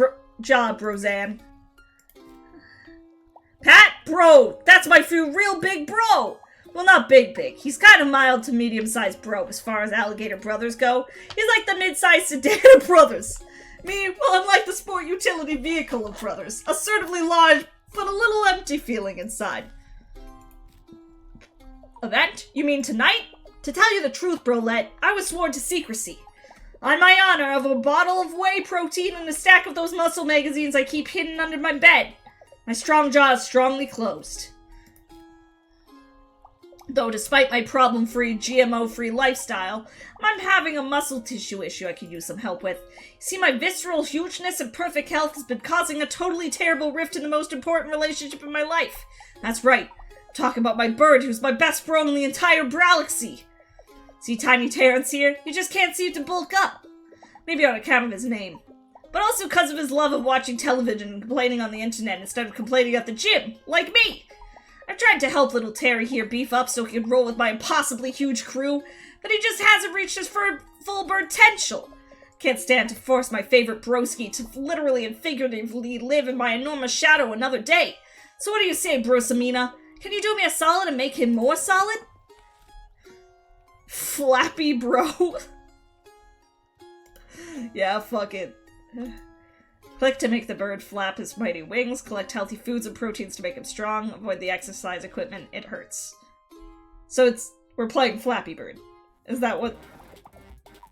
job, Roseanne. Pat? Bro! That's my real big bro! Well, not big. He's kind of mild to medium-sized bro as far as Alligator brothers go. He's like the mid-sized sedan of brothers. Me, well, I'm like the sport utility vehicle of brothers. Assertively large, but a little empty feeling inside. Event? You mean tonight? To tell you the truth, Brolette, I was sworn to secrecy. On my honor of a bottle of whey protein and a stack of those muscle magazines I keep hidden under my bed. My strong jaw is strongly closed. Though despite my problem-free, GMO-free lifestyle, I'm having a muscle tissue issue I could use some help with. See, my visceral hugeness and perfect health has been causing a totally terrible rift in the most important relationship in my life. That's right. Talk about my bird, who's my best bro in the entire galaxy. See Tiny Terrence here? He just can't seem to bulk up. Maybe on account of his name. But also because of his love of watching television and complaining on the internet instead of complaining at the gym, like me. I've tried to help little Terry here beef up so he could roll with my impossibly huge crew, but he just hasn't reached his full potential. Can't stand to force my favorite broski to literally and figuratively live in my enormous shadow another day. So what do you say, Brosamina? Can you do me a solid and make him more solid? Flappy bro. Yeah, fuck it. Click to make the bird flap his mighty wings. Collect healthy foods and proteins to make him strong. Avoid the exercise equipment. It hurts. So we're playing Flappy Bird. Is that what?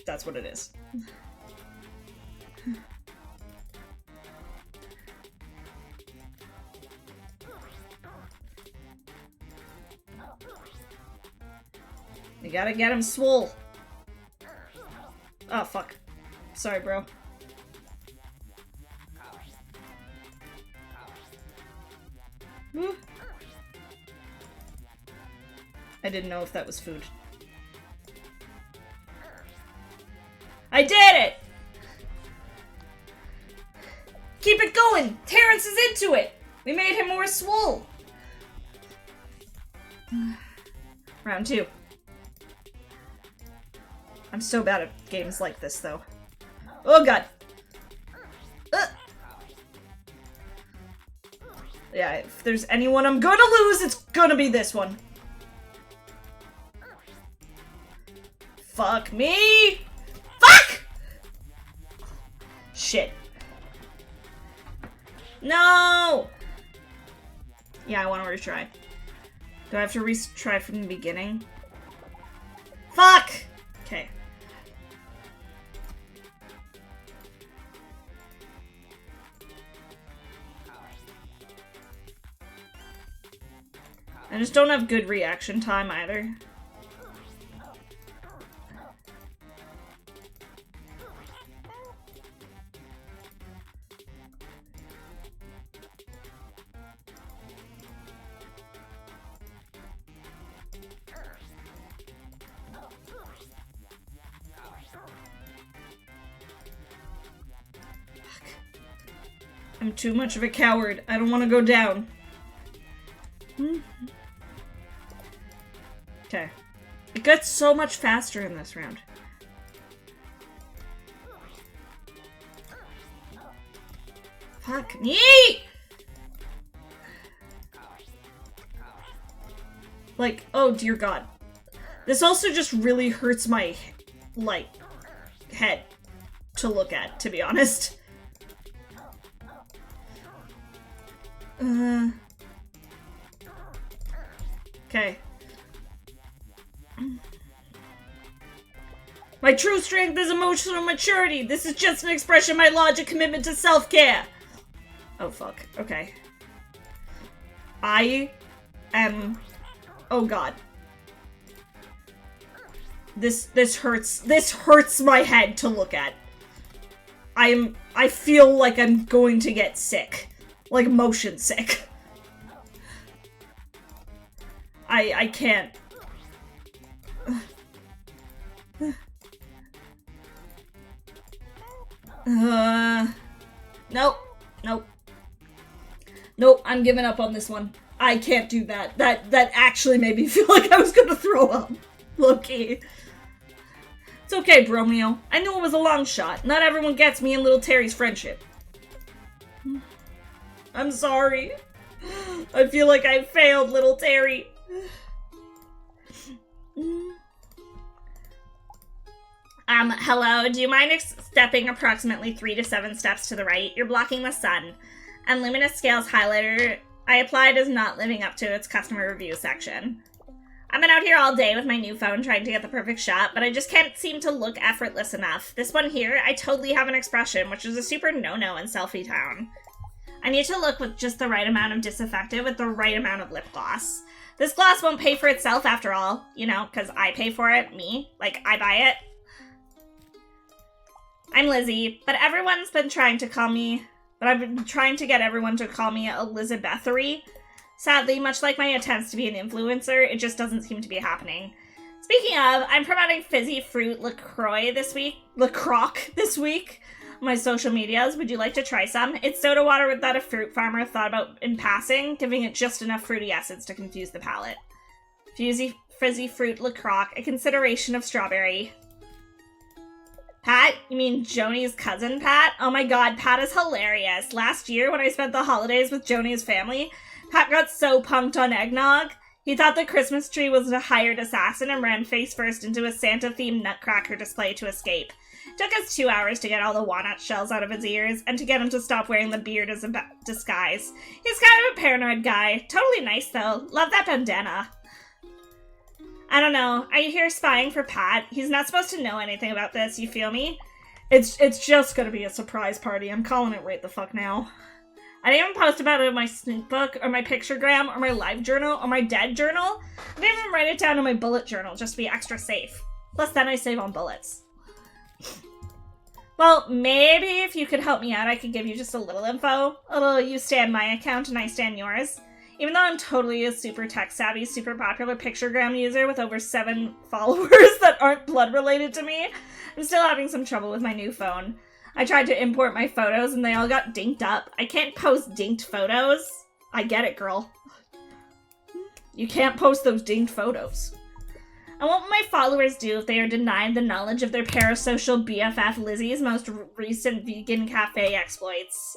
That's what it is. You gotta get him swole. Oh, fuck. Sorry, bro. I didn't know if that was food. I did it! Keep it going! Terrence is into it! We made him more swole! Round 2. I'm so bad at games like this, though. Oh, God. Yeah, if there's anyone I'm gonna lose, it's gonna be this one. Fuck me! Fuck! Shit. No! Yeah, I want to retry. Do I have to retry from the beginning? Fuck! Okay. I just don't have good reaction time either. I'm too much of a coward. I don't want to go down. Okay. It gets so much faster in this round. Fuck me! Like, oh dear god. This also just really hurts my, like, head to look at, to be honest. Okay. My true strength is emotional maturity. This is just an expression of my logic commitment to self-care. Oh, fuck. Okay. I am... Oh, God. This hurts. This hurts my head to look at. I feel like I'm going to get sick. Like, motion sick. I can't. Nope. Nope. Nope, I'm giving up on this one. I can't do that. That actually made me feel like I was gonna throw up. Low-key. It's okay, Bromeo. I knew it was a long shot. Not everyone gets me and little Terry's friendship. I'm sorry. I feel like I failed, little Terry. Hello, do you mind stepping approximately 3 to 7 steps to the right? You're blocking the sun. And Luminous Scales highlighter I applied is not living up to its customer review section. I've been out here all day with my new phone trying to get the perfect shot, but I just can't seem to look effortless enough. This one here, I totally have an expression, which is a super no-no in Selfie Town. I need to look with just the right amount of disaffected with the right amount of lip gloss. This gloss won't pay for itself after all, you know, because I pay for it, me. Like, I buy it. I'm Lizzie, but everyone's been trying to call me... But I've been trying to get everyone to call me Elizabethery. Sadly, much like my attempts to be an influencer, it just doesn't seem to be happening. Speaking of, I'm promoting Fizzy Fruit LaCroix this week. LaCroc this week. On my social medias. Would you like to try some? It's soda water that a fruit farmer thought about in passing, giving it just enough fruity essence to confuse the palate. Fizzy Fruit LaCroc, a consideration of strawberry. Pat? You mean Joni's cousin, Pat? Oh my god, Pat is hilarious. Last year, when I spent the holidays with Joni's family, Pat got so punked on eggnog. He thought the Christmas tree was a hired assassin and ran face first into a Santa-themed nutcracker display to escape. It took us 2 hours to get all the walnut shells out of his ears, and to get him to stop wearing the beard as a disguise. He's kind of a paranoid guy. Totally nice, though. Love that bandana. I don't know. Are you here spying for Pat? He's not supposed to know anything about this, you feel me? It's just gonna be a surprise party. I'm calling it right the fuck now. I didn't even post about it in my sneak book, or my pictogram, or my live journal, or my dead journal. I didn't even write it down in my bullet journal, just to be extra safe. Plus, then I save on bullets. Well, maybe if you could help me out, I could give you just a little info. A little you stand my account and I stand yours. Even though I'm totally a super tech-savvy, super popular pictogram user with over 7 followers that aren't blood-related to me, I'm still having some trouble with my new phone. I tried to import my photos and they all got dinked up. I can't post dinked photos. I get it, girl. You can't post those dinked photos. And what will my followers do if they are denied the knowledge of their parasocial BFF Lizzie's most recent vegan cafe exploits?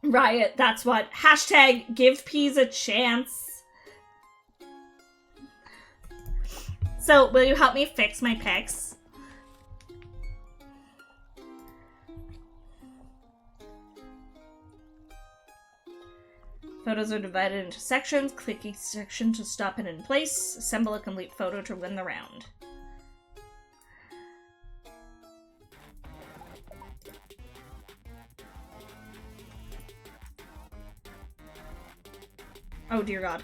Riot, that's what. Hashtag give peas a chance. So, will you help me fix my pics? Photos are divided into sections. Click each section to stop it in place. Assemble a complete photo to win the round. Oh dear god.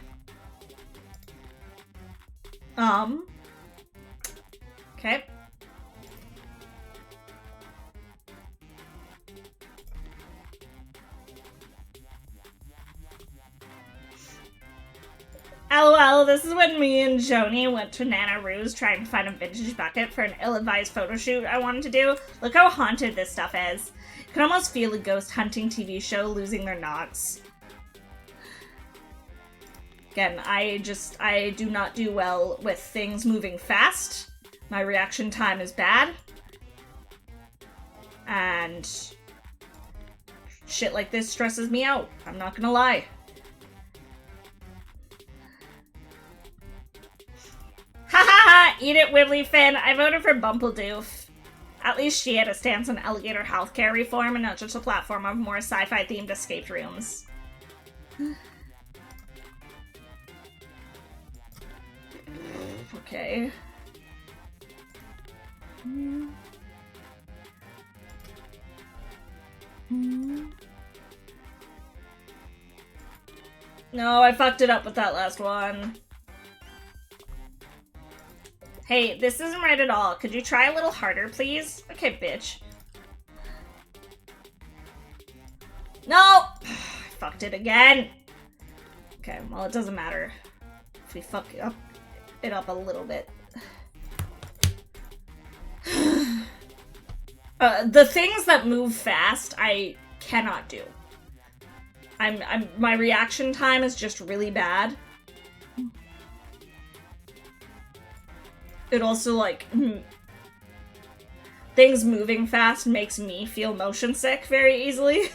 Okay. LOL, this is when me and Joni went to Nana Roo's trying to find a vintage bucket for an ill-advised photo shoot I wanted to do. Look how haunted this stuff is. You can almost feel a ghost hunting TV show losing their knots. Again, I do not do well with things moving fast. My reaction time is bad. And shit like this stresses me out. I'm not gonna lie. Ha ha ha! Eat it, Wibbly Finn. I voted for Bumpledoof. At least she had a stance on alligator healthcare reform and not just a platform of more sci-fi themed escape rooms. Okay. No, I fucked it up with that last one. Hey, this isn't right at all. Could you try a little harder, please? Okay, bitch. No! I fucked it again. Okay, well, it doesn't matter if we fuck it up a little bit. The things that move fast, I cannot do. My reaction time is just really bad. It also, like, things moving fast makes me feel motion sick very easily,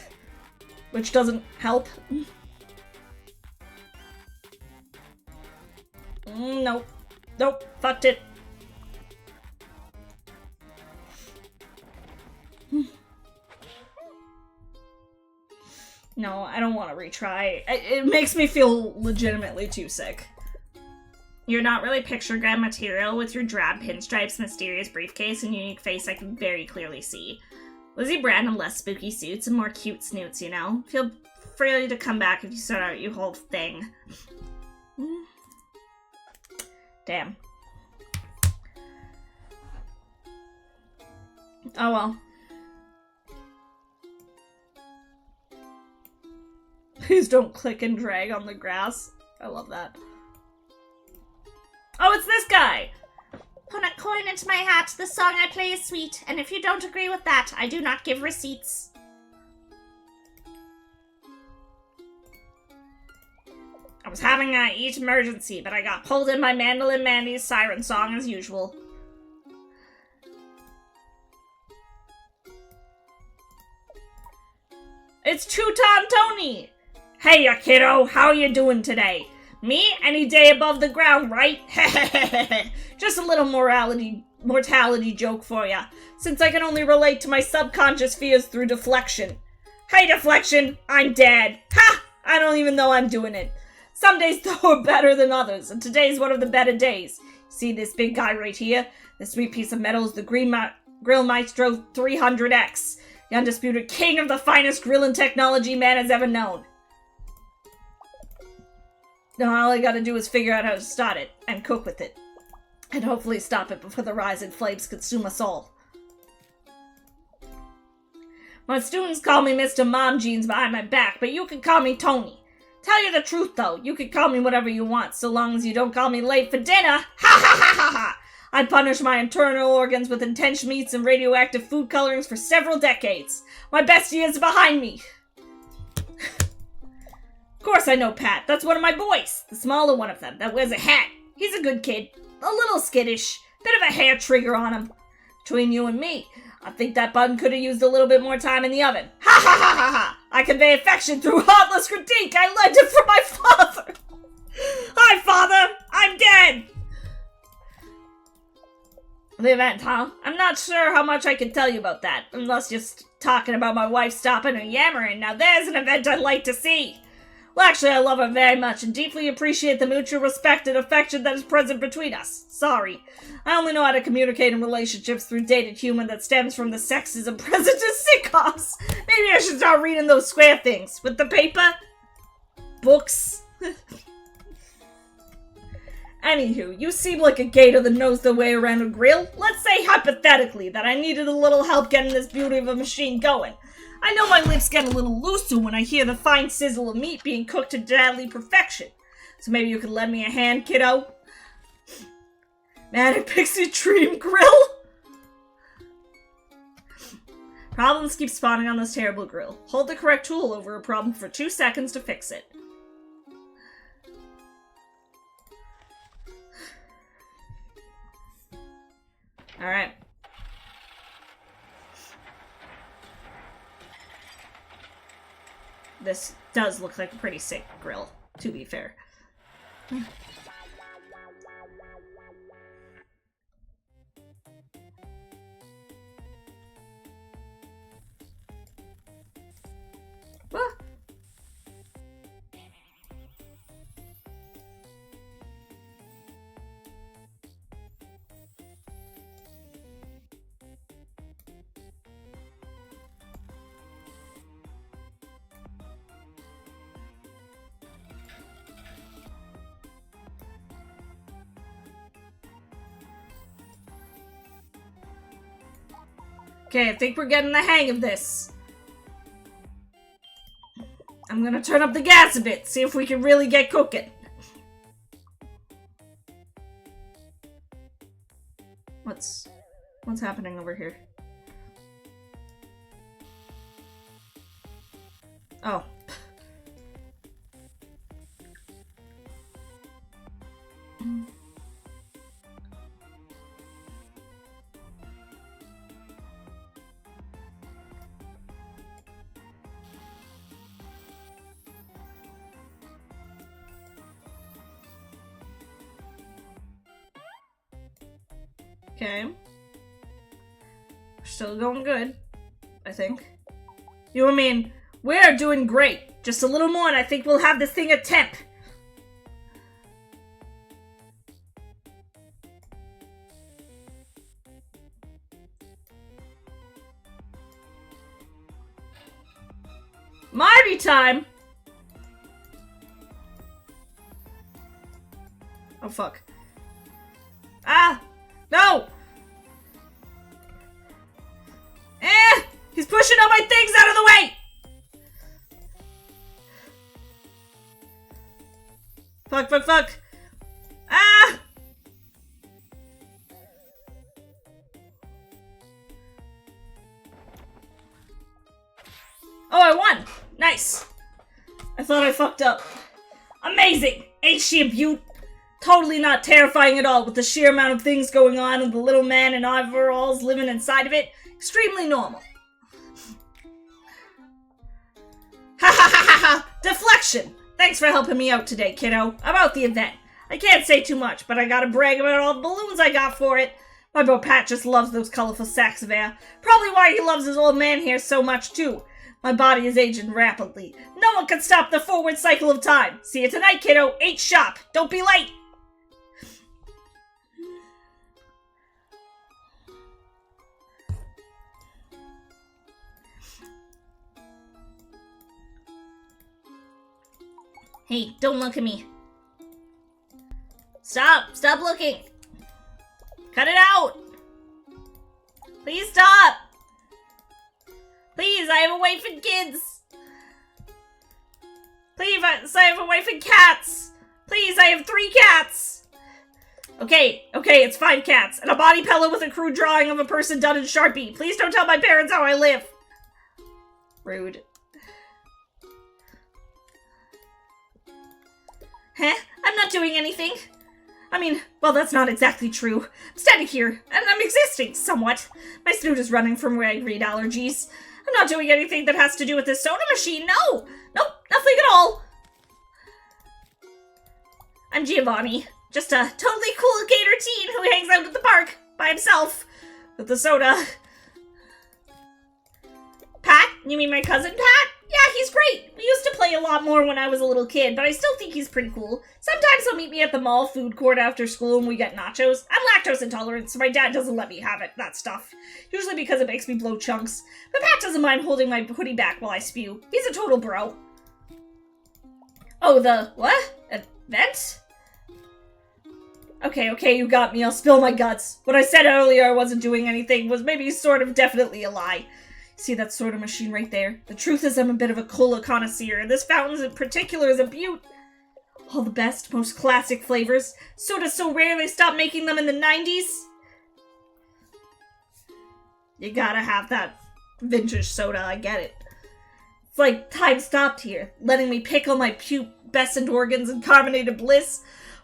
which doesn't help. Nope. Nope. Fucked it. No, I don't want to retry. It makes me feel legitimately too sick. You're not really picture-gram material with your drab pinstripes, mysterious briefcase, and unique face I can very clearly see. Lizzie Brand in less spooky suits and more cute snoots, you know? Feel free to come back if you sort out your whole thing. Damn. Oh well. Please don't click and drag on the grass. I love that. Oh, it's this guy! Put a coin into my hat. The song I play is sweet, and if you don't agree with that, I do not give receipts. I was having a eat emergency, but I got pulled in by Mandolin Mandy's siren song as usual. It's Two-Ton Tony! Hey, ya kiddo, how you doing today? Me? Any day above the ground, right? Just a little mortality joke for ya, since I can only relate to my subconscious fears through deflection. Hey, deflection, I'm dead. Ha! I don't even know I'm doing it. Some days, though, are better than others, and today's one of the better days. See this big guy right here? This sweet piece of metal is the Grill Maestro 300X, the undisputed king of the finest grilling technology man has ever known. Now all I gotta do is figure out how to start it, and cook with it. And hopefully stop it before the rise in flames consume us all. My students call me Mr. Mom Jeans behind my back, but you can call me Tony. Tell you the truth, though, you can call me whatever you want, so long as you don't call me late for dinner. Ha ha ha ha ha! I punished my internal organs with intense meats and radioactive food colorings for several decades. My best years are behind me. Of course I know Pat. That's one of my boys. The smaller one of them that wears a hat. He's a good kid. A little skittish. Bit of a hair trigger on him. Between you and me, I think that button could have used a little bit more time in the oven. Ha ha ha ha ha! I convey affection through heartless critique. I learned it from my father. Hi, Father. I'm dead. The event, huh? I'm not sure how much I can tell you about that, unless you're talking about my wife stopping and yammering. Now there's an event I'd like to see. Well, actually, I love her very much and deeply appreciate the mutual respect and affection that is present between us. Sorry. I only know how to communicate in relationships through dated humor that stems from the sexism present in sitcoms. Maybe I should start reading those square things. With the paper? Books? Anywho, you seem like a gator that knows their way around a grill. Let's say hypothetically that I needed a little help getting this beauty of a machine going. I know my lips get a little looser when I hear the fine sizzle of meat being cooked to deadly perfection. So maybe you could lend me a hand, kiddo? Manic Pixie Dream Grill? Problems keep spawning on this terrible grill. Hold the correct tool over a problem for 2 seconds to fix it. Alright. This does look like a pretty sick grill, to be fair. Ah. Okay, I think we're getting the hang of this. I'm gonna turn up the gas a bit, see if we can really get cooking. What's happening over here? Oh. Okay. Still going good, I think. You know what I mean? We're doing great. Just a little more and I think we'll have this thing at temp. Marby time! Oh, fuck. Ah! No! He's pushing all my things out of the way! Fuck, fuck, fuck. Ah! Oh, I won! Nice. I thought I fucked up. Amazing! Ain't she a beaut? Totally not terrifying at all with the sheer amount of things going on and the little man in overalls living inside of it. Extremely normal. Ha ha ha ha ha! Deflection! Thanks for helping me out today, kiddo. About the event. I can't say too much, but I gotta brag about all the balloons I got for it. My bro Pat just loves those colorful sacks of air. Probably why he loves his old man here so much, too. My body is aging rapidly. No one can stop the forward cycle of time. See you tonight, kiddo. 8 sharp. Don't be late. Hey, don't look at me. Stop! Stop looking! Cut it out! Please stop! Please, I have a wife and kids! Please, I have a wife and cats! Please, I have 3 cats! Okay, it's 5 cats, and a body pillow with a crude drawing of a person done in Sharpie. Please don't tell my parents how I live! Rude. Huh? I'm not doing anything. I mean, well, that's not exactly true. I'm standing here, and I'm existing, somewhat. My snoot is running from where I read allergies. I'm not doing anything that has to do with this soda machine, no! Nope, nothing at all. I'm Giovanni, just a totally cool gator teen who hangs out at the park by himself with the soda. Pat? You mean my cousin Pat? Yeah, he's great. We used to play a lot more when I was a little kid, but I still think he's pretty cool. Sometimes he'll meet me at the mall food court after school and we get nachos. I'm lactose intolerant, so my dad doesn't let me have that stuff. Usually because it makes me blow chunks. But Pat doesn't mind holding my hoodie back while I spew. He's a total bro. Oh, the what? Event? Okay, you got me. I'll spill my guts. What I said earlier I wasn't doing anything was maybe sort of definitely a lie. See that sort of machine right there? The truth is I'm a bit of a cola connoisseur, and this fountain in particular is a beaut. All the best, most classic flavors. Soda so rare they stopped making them in the 90s. You gotta have that vintage soda, I get it. It's like time stopped here, letting me pick all my pubescent organs and carbonated bliss.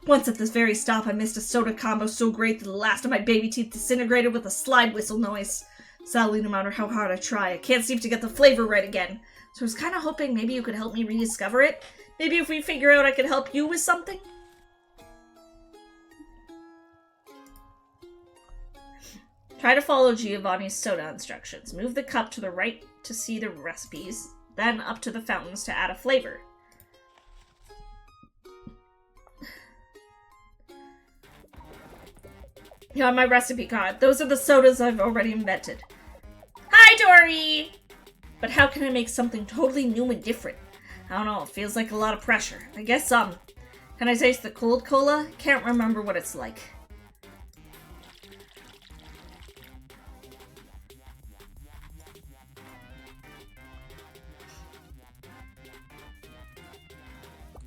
Once at this very stop, I missed a soda combo so great that the last of my baby teeth disintegrated with a slide whistle noise. Sadly, no matter how hard I try, I can't seem to get the flavor right again. So I was kind of hoping maybe you could help me rediscover it. Maybe if we figure out I could help you with something? Try to follow Giovanni's soda instructions. Move the cup to the right to see the recipes, then up to the fountains to add a flavor. Here on my recipe card. Those are the sodas I've already invented. Hi, Dory! But how can I make something totally new and different? I don't know, it feels like a lot of pressure. I guess can I taste the cold cola? Can't remember what it's like.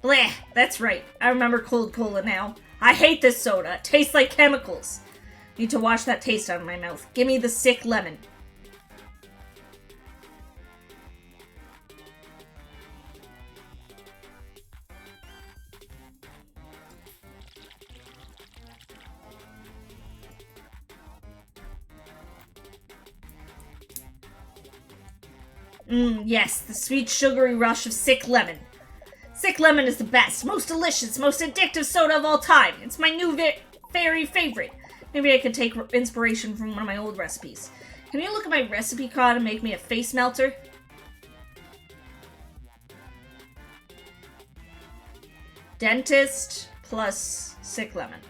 Bleh, that's right. I remember cold cola now. I hate this soda. It tastes like chemicals. Need to wash that taste out of my mouth. Give me the sick lemon. Yes, the sweet sugary rush of sick lemon. Sick lemon is the best, most delicious, most addictive soda of all time. It's my new very favorite. Maybe I could take inspiration from one of my old recipes. Can you look at my recipe card and make me a face melter? Dentist plus sick lemon.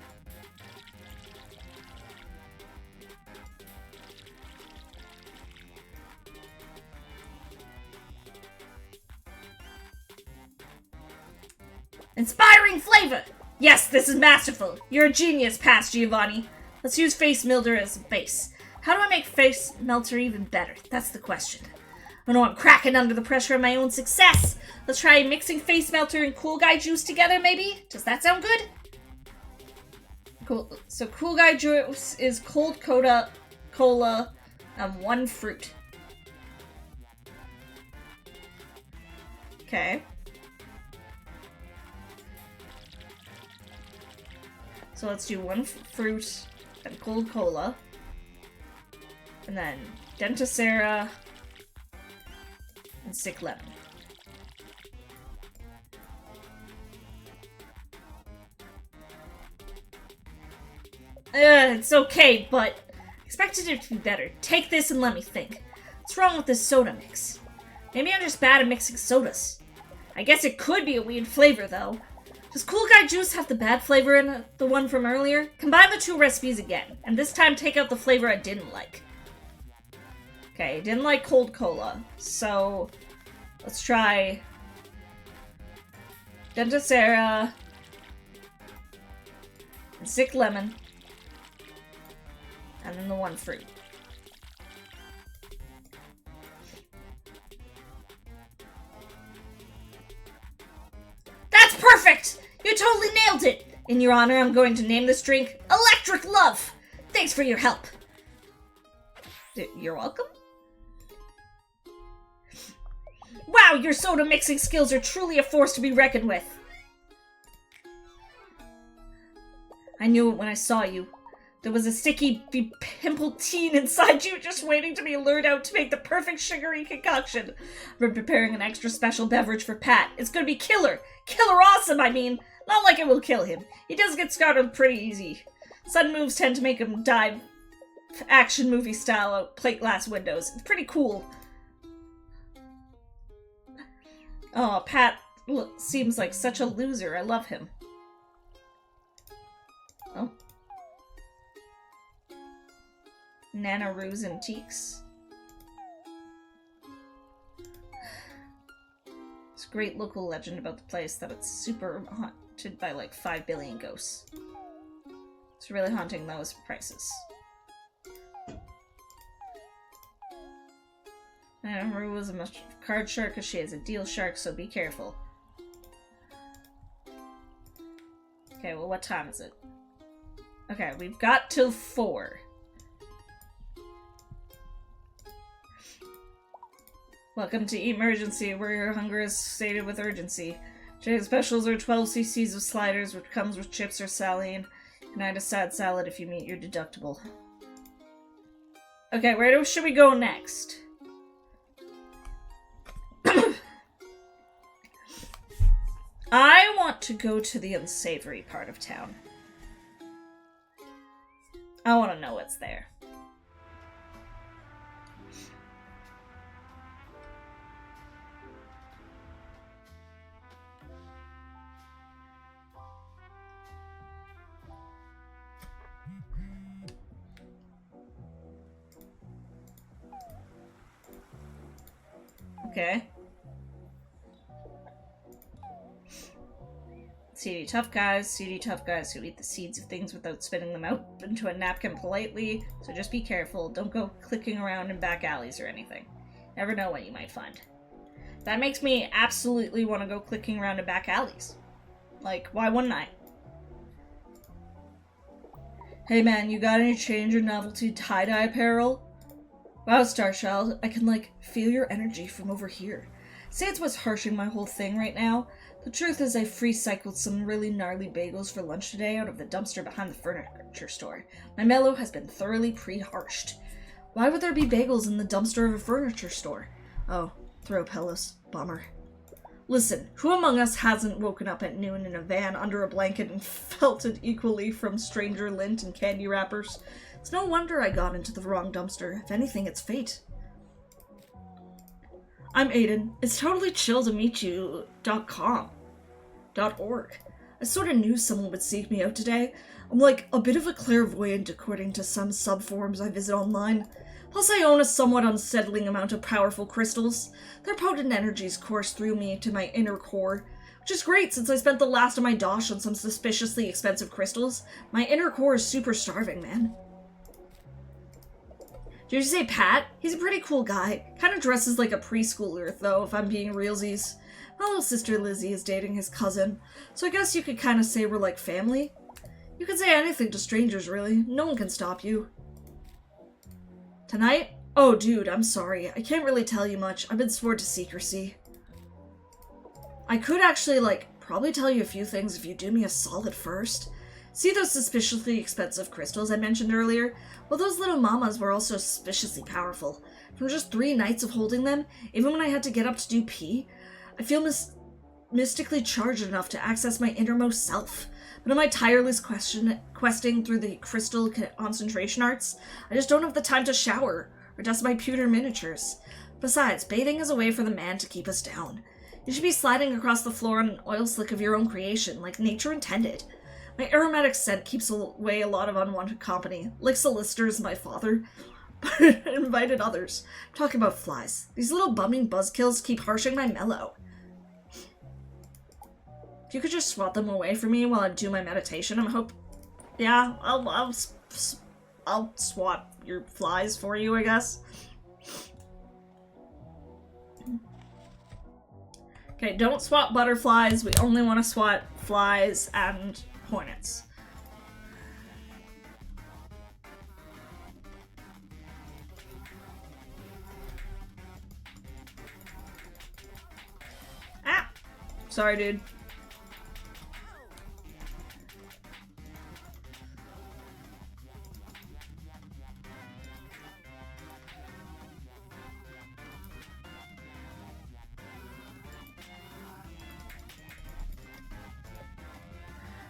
Inspiring flavor! Yes, this is masterful. You're a genius, past Giovanni. Let's use face melter as a base. How do I make face melter even better? That's the question. I know I'm cracking under the pressure of my own success. Let's try mixing face melter and cool guy juice together, maybe? Does that sound good? Cool. So cool guy juice is cold cola, and 1 fruit. Okay. So let's do 1 fruit and cold cola. And then Denticera and sick lemon. It's okay, but I expected it to be better. Take this and let me think. What's wrong with this soda mix? Maybe I'm just bad at mixing sodas. I guess it could be a weird flavor, though. Does Cool Guy Juice have the bad flavor in it, the one from earlier? Combine the 2 recipes again, and this time take out the flavor I didn't like. Okay, didn't like cold cola, so let's try Denticera and sick lemon, and then the 1 fruit. That's perfect! You totally nailed it! In your honor, I'm going to name this drink Electric Love! Thanks for your help. You're welcome? Wow, your soda mixing skills are truly a force to be reckoned with. I knew it when I saw you. There was a sticky, pimpled teen inside you just waiting to be lured out to make the perfect sugary concoction. I've been preparing an extra special beverage for Pat. It's gonna be killer. Killer awesome, I mean. Not like it will kill him. He does get scarred pretty easy. Sudden moves tend to make him dive action movie style out plate glass windows. It's pretty cool. Oh, Pat seems like such a loser. I love him. Oh. Nana Roo's Antiques. It's a great local legend about the place that it's super haunted by like 5 billion ghosts. It's really haunting those prices. Nana Roo was a card shark because she has a deal shark, so be careful. Okay, well, what time is it? Okay, we've got till 4. Welcome to Emergency, where your hunger is sated with urgency. Today's specials are 12 cc's of sliders, which comes with chips or saline, and a sad salad if you meet your deductible. Okay, where should we go next? I want to go to the unsavory part of town. I want to know what's there. Okay. Seedy tough guys who eat the seeds of things without spitting them out into a napkin politely, so just be careful. Don't go clicking around in back alleys or anything. Never know what you might find. That makes me absolutely want to go clicking around in back alleys. Like, why wouldn't I? Hey man, you got any change or novelty tie-dye apparel? Wow, Starchild, I can, feel your energy from over here. Say it's what's harshing my whole thing right now. The truth is I free-cycled some really gnarly bagels for lunch today out of the dumpster behind the furniture store. My mellow has been thoroughly pre-harshed. Why would there be bagels in the dumpster of a furniture store? Oh, throw pillows. Bummer. Listen, who among us hasn't woken up at noon in a van under a blanket and felt it equally from stranger lint and candy wrappers? It's no wonder I got into the wrong dumpster. If anything, it's fate. I'm Aiden. It's totally chill to meet you. .org. I sort of knew someone would seek me out today. I'm like a bit of a clairvoyant according to some subforums I visit online. Plus I own a somewhat unsettling amount of powerful crystals. Their potent energies course through me to my inner core, which is great since I spent the last of my dosh on some suspiciously expensive crystals. My inner core is super starving, man. Did you say Pat? He's a pretty cool guy. Kind of dresses like a preschooler, though, if I'm being realsies. My little sister Lizzie is dating his cousin, so I guess you could kind of say we're like family. You can say anything to strangers, really. No one can stop you. Tonight? Oh, dude, I'm sorry. I can't really tell you much. I've been sworn to secrecy. I could actually, probably tell you a few things if you do me a solid first. See those suspiciously expensive crystals I mentioned earlier? Well, those little mamas were also suspiciously powerful. From just 3 nights of holding them, even when I had to get up to do pee, I feel mystically charged enough to access my innermost self. But in my tireless questing through the crystal concentration arts, I just don't have the time to shower or dust my pewter miniatures. Besides, bathing is a way for the man to keep us down. You should be sliding across the floor on an oil slick of your own creation, like nature intended. My aromatic scent keeps away a lot of unwanted company, like solicitors and my father, but I invited others. I'm talking about flies. These little bumming buzzkills keep harshing my mellow. If you could just swat them away from me while I do my meditation, yeah, I'll swat your flies for you, I guess. Okay, don't swat butterflies. We only want to swat flies and hornets. Ah! Sorry, dude.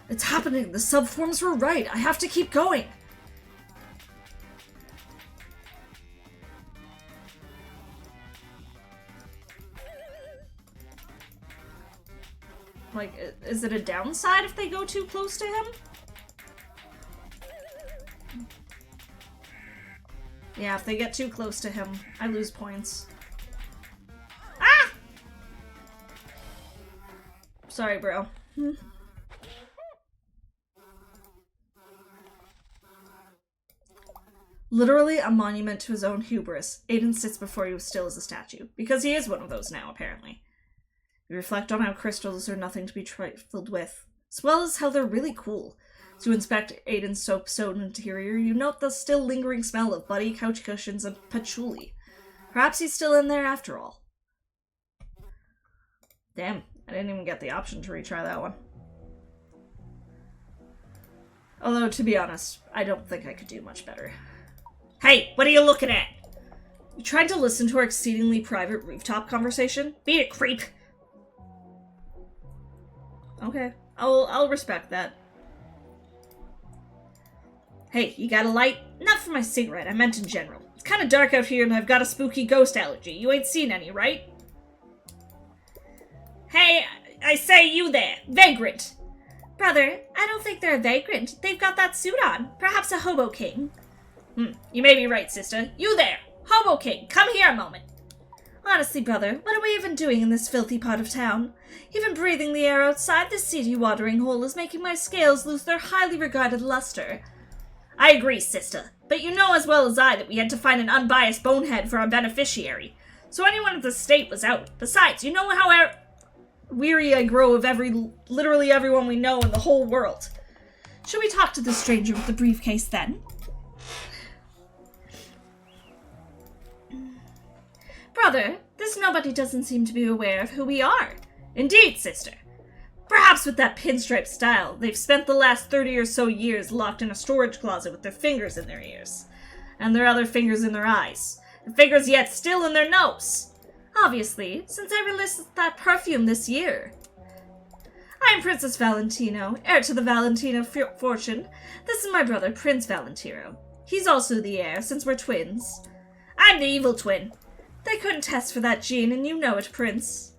It's happening! The subforms were right! I have to keep going! Is it a downside if they go too close to him? Yeah, if they get too close to him, I lose points. Ah! Sorry, bro. Literally a monument to his own hubris, Aiden sits before you still as a statue, because he is one of those now, apparently. You reflect on how crystals are nothing to be trifled with. as well as how they're really cool. As you inspect Aiden's soap-soaked interior, you note the still lingering smell of buddy couch cushions and patchouli. Perhaps he's still in there after all. Damn, I didn't even get the option to retry that one. Although, to be honest, I don't think I could do much better. Hey, what are you looking at? You tried to listen to our exceedingly private rooftop conversation? Beat it, creep! Okay, I'll respect that. Hey, you got a light? Not for my cigarette, I meant in general. It's kinda dark out here and I've got a spooky ghost allergy. You ain't seen any, right? Hey, I say you there, vagrant! Brother, I don't think they're a vagrant. They've got that suit on. Perhaps a hobo king. You may be right, sister. You there! Hobo king, come here a moment. Honestly, brother, what are we even doing in this filthy part of town? Even breathing the air outside this seedy watering hole is making my scales lose their highly regarded luster. I agree, sister, but you know as well as I that we had to find an unbiased bonehead for our beneficiary. So anyone at the state was out. Besides, you know how weary I grow of literally everyone we know in the whole world. Should we talk to the stranger with the briefcase then? Brother, this nobody doesn't seem to be aware of who we are. Indeed, sister. Perhaps with that pinstripe style, they've spent the last 30 or so years locked in a storage closet with their fingers in their ears. And their other fingers in their eyes. And fingers yet still in their nose. Obviously, since I released that perfume this year. I am Princess Valentino, heir to the Valentino fortune. This is my brother, Prince Valentino. He's also the heir, since we're twins. I'm the evil twin. They couldn't test for that gene, and you know it, Prince.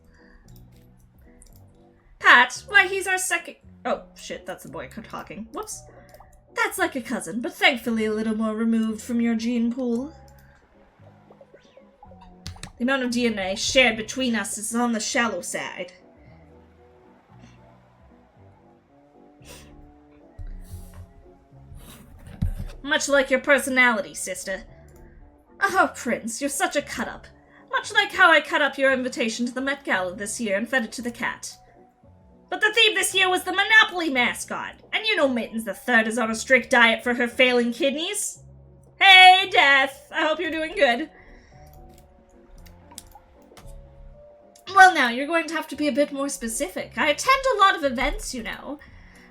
Pat, why, he's our second— Oh, shit, that's the boy talking. Whoops. That's like a cousin, but thankfully a little more removed from your gene pool. The amount of DNA shared between us is on the shallow side. Much like your personality, sister. Oh, Prince, you're such a cut-up. Much like how I cut up your invitation to the Met Gala this year and fed it to the cat. But the theme this year was the Monopoly mascot, and you know Mittens the Third is on a strict diet for her failing kidneys. Hey, Death! I hope you're doing good. Well, now, you're going to have to be a bit more specific. I attend a lot of events, you know.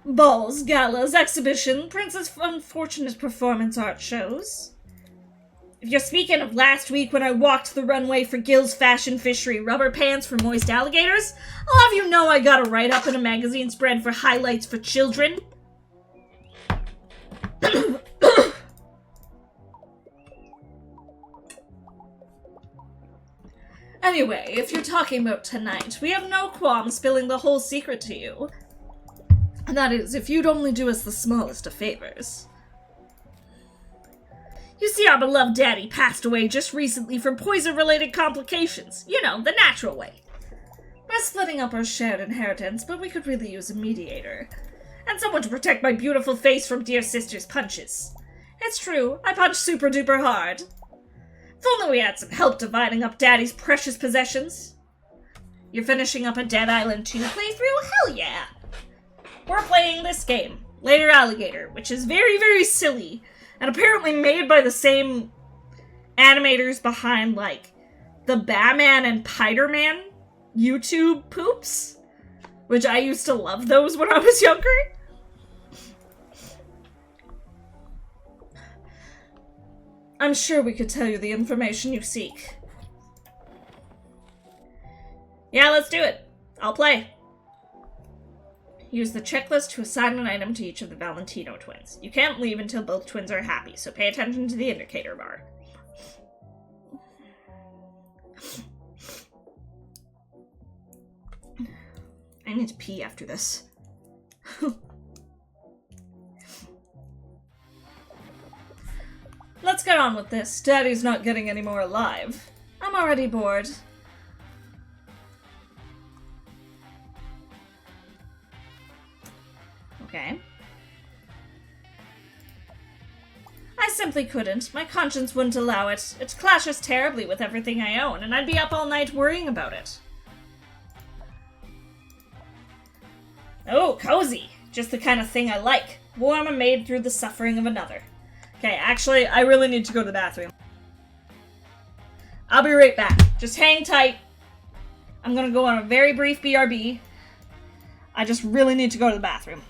Balls, galas, exhibition, Prince's unfortunate performance art shows. If you're speaking of last week when I walked the runway for Gil's Fashion Fishery rubber pants for moist alligators, I'll have you know I got a write-up in a magazine spread for highlights for children. Anyway, if you're talking about tonight, we have no qualm spilling the whole secret to you. And that is, if you'd only do us the smallest of favors. You see, our beloved daddy passed away just recently from poison-related complications. You know, the natural way. We're splitting up our shared inheritance, but we could really use a mediator. And someone to protect my beautiful face from dear sister's punches. It's true, I punch super-duper hard. If only we had some help dividing up daddy's precious possessions. You're finishing up a Dead Island 2 playthrough? Hell yeah! We're playing this game, Later Alligator, which is very, very silly. And apparently made by the same animators behind, like, the Batman and Piderman YouTube poops. Which I used to love those when I was younger. I'm sure we could tell you the information you seek. Yeah, let's do it. I'll play. Use the checklist to assign an item to each of the Valentino twins. You can't leave until both twins are happy, so pay attention to the indicator bar. I need to pee after this. Let's get on with this. Daddy's not getting any more alive. I'm already bored. Okay. I simply couldn't. My conscience wouldn't allow it. It clashes terribly with everything I own, and I'd be up all night worrying about it. Oh, cozy. Just the kind of thing I like. Warm and made through the suffering of another. Okay, actually, I really need to go to the bathroom. I'll be right back. Just hang tight. I'm gonna go on a very brief BRB. I just really need to go to the bathroom.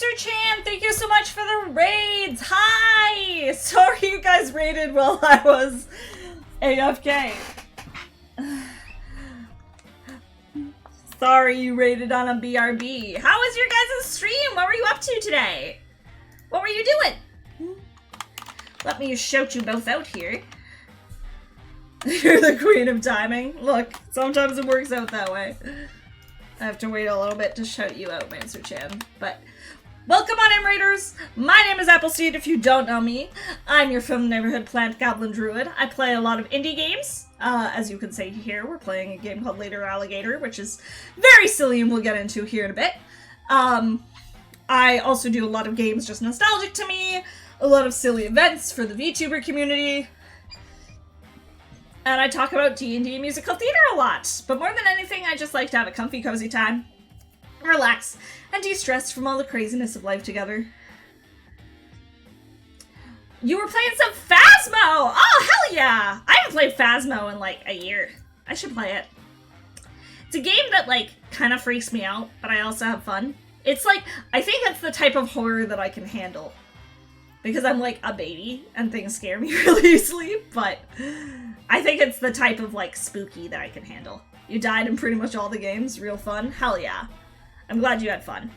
Mancer Chan, thank you so much for the raids. Hi! Sorry you guys raided while I was AFK. Sorry you raided on a BRB. How was your guys' stream? What were you up to today? What were you doing? Let me shout you both out here. You're the queen of timing. Look, sometimes it works out that way. I have to wait a little bit to shout you out, Mancer-chan. But welcome on in, Raiders! My name is Appleseed, if you don't know me. I'm your from neighborhood plant goblin druid. I play a lot of indie games. As you can see here, we're playing a game called Alligator, which is very silly and we'll get into here in a bit. I also do a lot of games just nostalgic to me, a lot of silly events for the VTuber community. And I talk about D&D musical theater a lot, but more than anything, I just like to have a comfy, cozy time, relax, and de-stress from all the craziness of life together. You were playing some Phasmo! Oh, hell yeah! I haven't played Phasmo in, like, a year. I should play it. It's a game that, like, kind of freaks me out, but I also have fun. It's like, I think that's the type of horror that I can handle. Because I'm, like, a baby, and things scare me really easily, but I think it's the type of, like, spooky that I can handle. You died in pretty much all the games. Real fun. Hell yeah. I'm glad you had fun.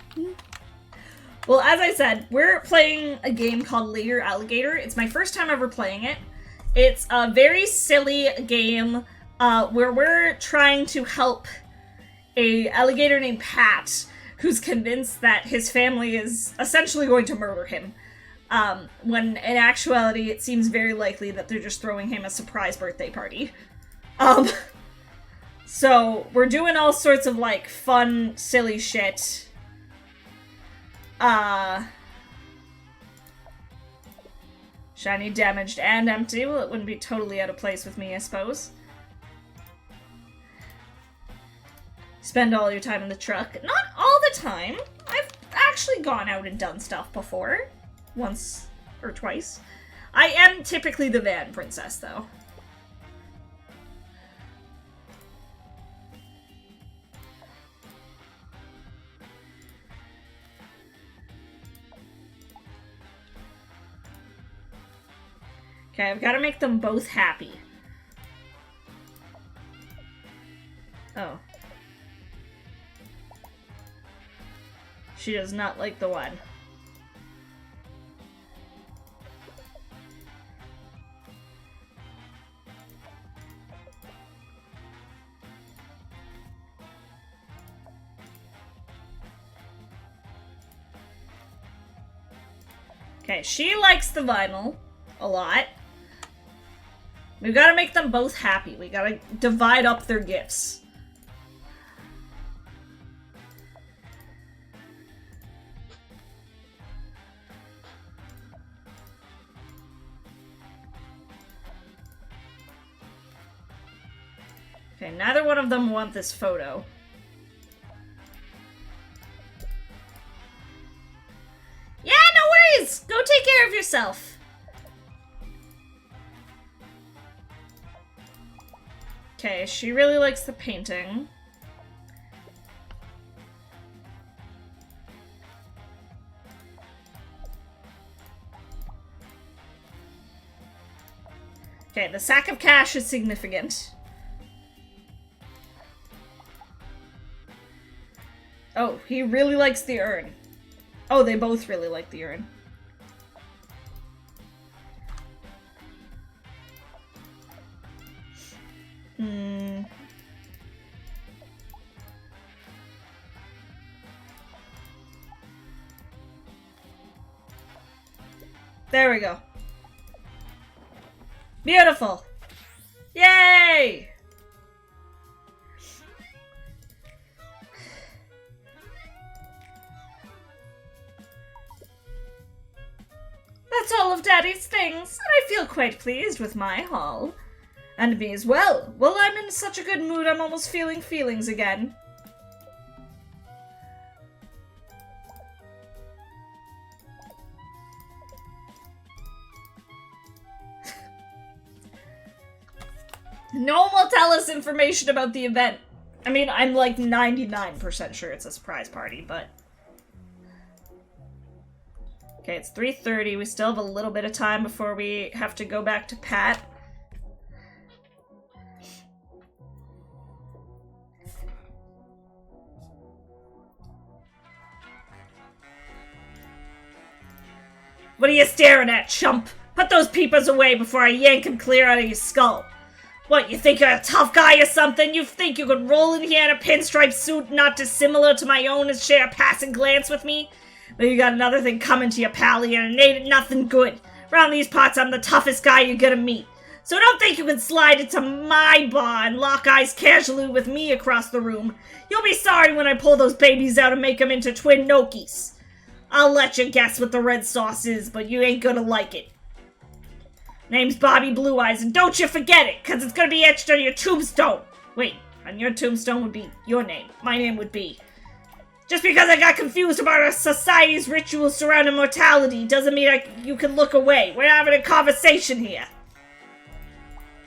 Well, as I said, we're playing a game called Alligator. It's my first time ever playing it. It's a very silly game where we're trying to help a alligator named Pat, who's convinced that his family is essentially going to murder him. When in actuality, it seems very likely that they're just throwing him a surprise birthday party. So we're doing all sorts of, like, fun, silly shit. Shiny, damaged, and empty. Well, it wouldn't be totally out of place with me, I suppose. Spend all your time in the truck. Not all the time. I've actually gone out and done stuff before. Once or twice. I am typically the van princess, though. Okay, I've got to make them both happy. Oh. She does not like the one. Okay, she likes the vinyl a lot. We've got to make them both happy. We got to divide up their gifts. Okay, neither one of them want this photo. Yeah, no worries! Go take care of yourself! Okay, she really likes the painting. Okay, the sack of cash is significant. Oh, he really likes the urn. Oh, they both really like the urn. There we go. Beautiful. Yay! That's all of Daddy's things, and I feel quite pleased with my haul. And me as well. Well, I'm in such a good mood, I'm almost feeling feelings again. No one will tell us information about the event. I mean, I'm like 99% sure it's a surprise party, but... Okay, it's 3:30. We still have a little bit of time before we have to go back to Pat. What are you staring at, chump? Put those peepers away before I yank them clear out of your skull. What, you think you're a tough guy or something? You think you could roll in here in a pinstripe suit not dissimilar to my own and share a passing glance with me? But you got another thing coming to you, pally, and it ain't nothing good. Around these parts, I'm the toughest guy you're gonna meet. So don't think you can slide into my bar and lock eyes casually with me across the room. You'll be sorry when I pull those babies out and make them into twin Nokis. I'll let you guess what the red sauce is, but you ain't gonna like it. Name's Bobby Blue Eyes, and don't you forget it, cause it's gonna be etched on your tombstone. Wait, on your tombstone would be your name. My name would be. Just because I got confused about our society's rituals surrounding mortality doesn't mean you can look away. We're having a conversation here.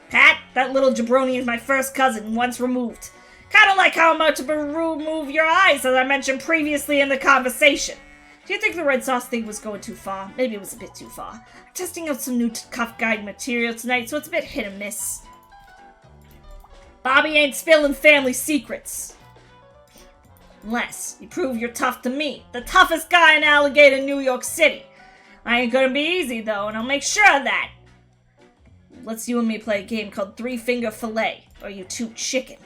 Pat, that little jabroni is my first cousin, once removed. Kinda like how I'm about to remove your eyes, as I mentioned previously in the conversation. Do you think the red sauce thing was going too far? Maybe it was a bit too far. I'm testing out some new cuff guide material tonight, so it's a bit hit and miss. Bobby ain't spilling family secrets. Unless you prove you're tough to me, the toughest guy in Alligator, New York City. I ain't gonna be easy, though, and I'll make sure of that. Let's you and me play a game called 3-Finger Filet, or you 2 chicken.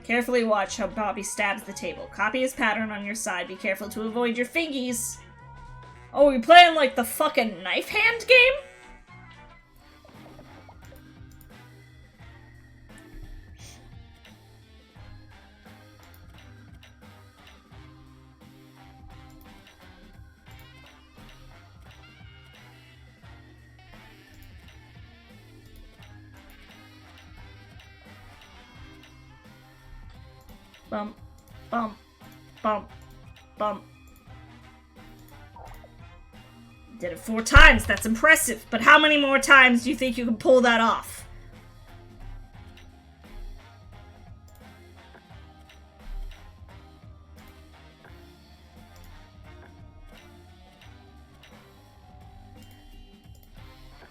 Carefully watch how Bobby stabs the table. Copy his pattern on your side. Be careful to avoid your fingies. Oh, we playing like the fucking knife hand game? Bump, bump, bump, bump. Did it 4 times, that's impressive. But how many more times do you think you can pull that off?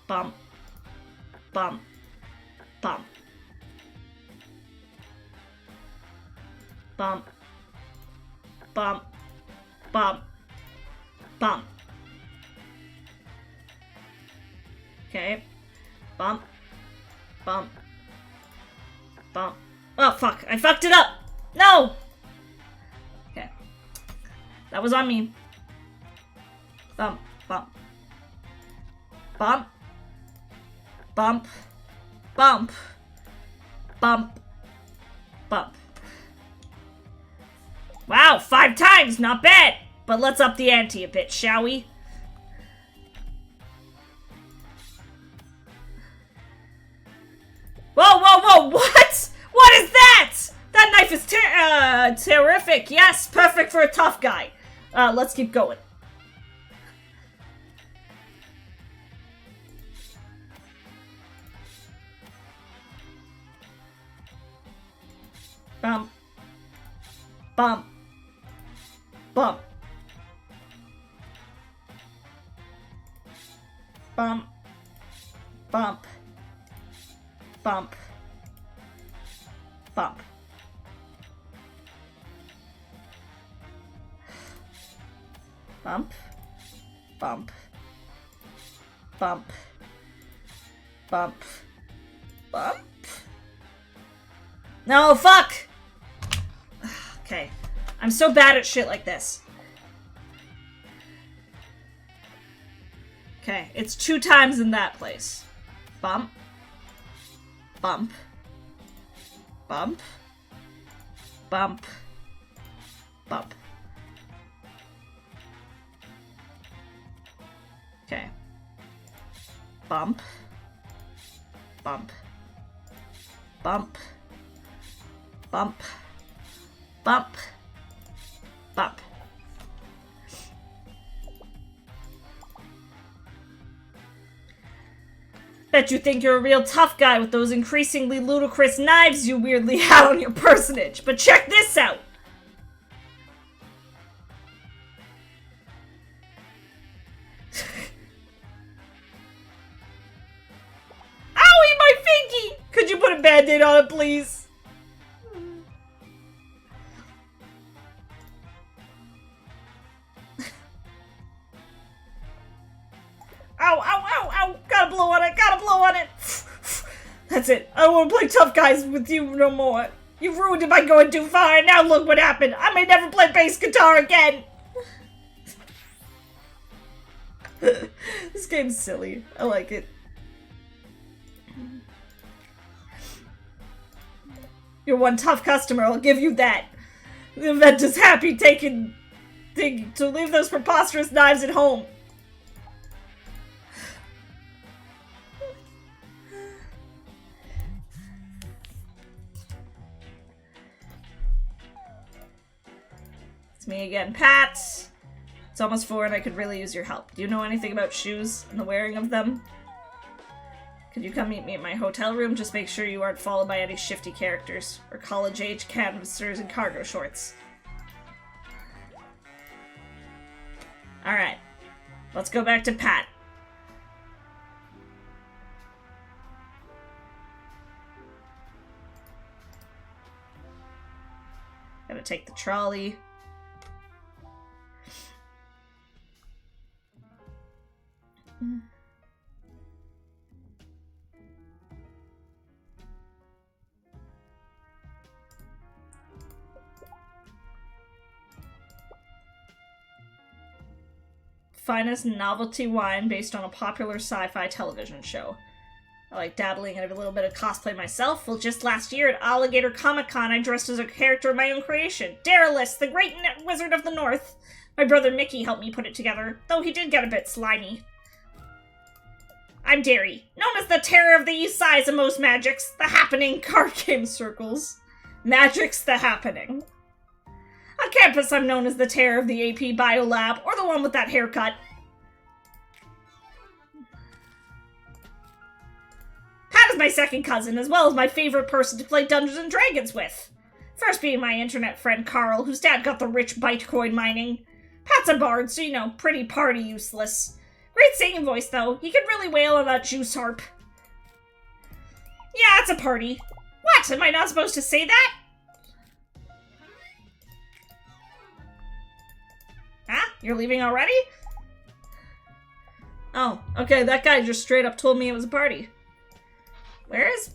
Bump, bump, bump. Bump, bump, bump, bump. Okay. Bump, bump, bump. Oh, fuck. I fucked it up. No! Okay. That was on me. Bump, bump. Bump. Bump. Bump. Bump. Bump. Wow, 5 times, not bad. But let's up the ante a bit, shall we? Whoa, whoa, whoa, what? What is that? That knife is terrific. Yes, perfect for a tough guy. Let's keep going. Bump. Bump. Bump. Bump. Bump. Bump. Bump. Bump. Bump. Bump. Bump. Bump. No, fuck! Okay. I'm so bad at shit like this. Okay, it's 2 times in that place. Bump. Bump. Bump. Bump. Bump. Okay. Bump. Bump. Bump. Bump. Bump. Bump. Bet you think you're a real tough guy with those increasingly ludicrous knives you weirdly had on your personage. But check this out! Band-Aid on it, please. Ow, ow, ow, ow! Gotta blow on it, gotta blow on it! That's it. I don't want to play tough guys with you no more. You ruined it by going too far, and now look what happened. I may never play bass guitar again. This game's silly. I like it. You're one tough customer, I'll give you that. The event is happy to leave those preposterous knives at home. It's me again, Pat. It's almost 4 and I could really use your help. Do you know anything about shoes and the wearing of them? Could you come meet me at my hotel room? Just make sure you aren't followed by any shifty characters or college-age canvassers in cargo shorts. Alright. Let's go back to Pat. Gotta take the trolley. Finest novelty wine based on a popular sci-fi television show. I like dabbling in a little bit of cosplay myself. Well, just last year at Alligator Comic-Con, I dressed as a character of my own creation. Darylus, the great wizard of the north. My brother Mickey helped me put it together, though he did get a bit slimy. I'm Derry, known as the terror of the east sides of most magics, the happening card game circles. Magic's the happening. On campus, I'm known as the terror of the AP Bio Lab, or the one with that haircut. Pat is my second cousin, as well as my favorite person to play Dungeons and Dragons with. First being my internet friend Carl, whose dad got the rich Bytecoin mining. Pat's a bard, so you know, pretty party useless. Great singing voice, though. He could really wail on that juice harp. Yeah, it's a party. What? Am I not supposed to say that? Huh? You're leaving already? Oh, okay, that guy just straight up told me it was a party. Where is...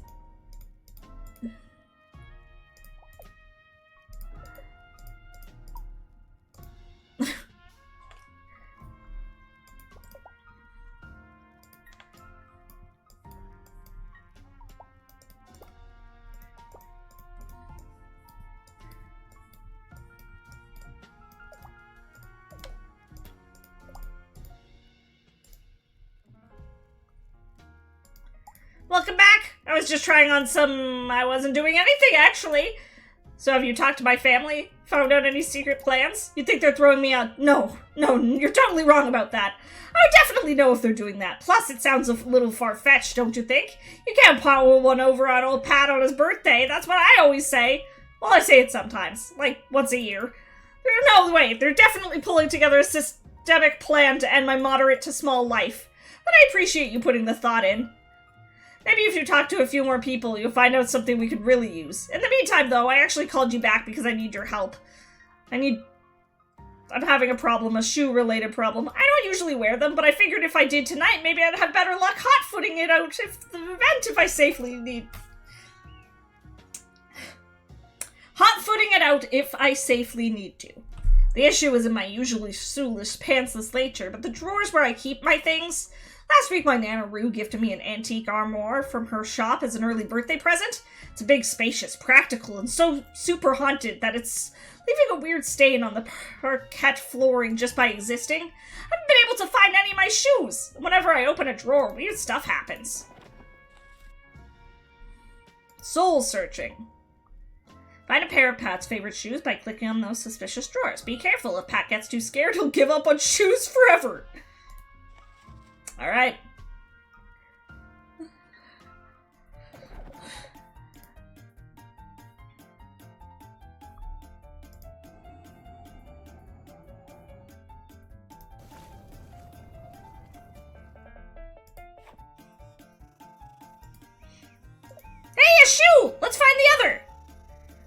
Welcome back! I was just trying on some... I wasn't doing anything, actually. So have you talked to my family? Found out any secret plans? You think they're throwing me out? No, you're totally wrong about that. I would definitely know if they're doing that. Plus, it sounds a little far-fetched, don't you think? You can't power one over on old Pat on his birthday. That's what I always say. Well, I say it sometimes. Like, once a year. No, wait. They're definitely pulling together a systemic plan to end my moderate to small life. But I appreciate you putting the thought in. Maybe if you talk to a few more people, you'll find out something we could really use. In the meantime, though, I actually called you back because I need your help. I'm having a problem, a shoe-related problem. I don't usually wear them, but I figured if I did tonight, maybe I'd have better luck hot-footing it out if I safely need... Hot-footing it out if I safely need to. The issue isn't my usually shoeless, pantsless nature, but the drawers where I keep my things... Last week, my Nana Roo gifted me an antique armoire from her shop as an early birthday present. It's big, spacious, practical, and so super haunted that it's leaving a weird stain on the parquet flooring just by existing. I haven't been able to find any of my shoes. Whenever I open a drawer, weird stuff happens. Soul searching. Find a pair of Pat's favorite shoes by clicking on those suspicious drawers. Be careful, if Pat gets too scared, he'll give up on shoes forever. Alright. Hey, a shoe Let's find the other!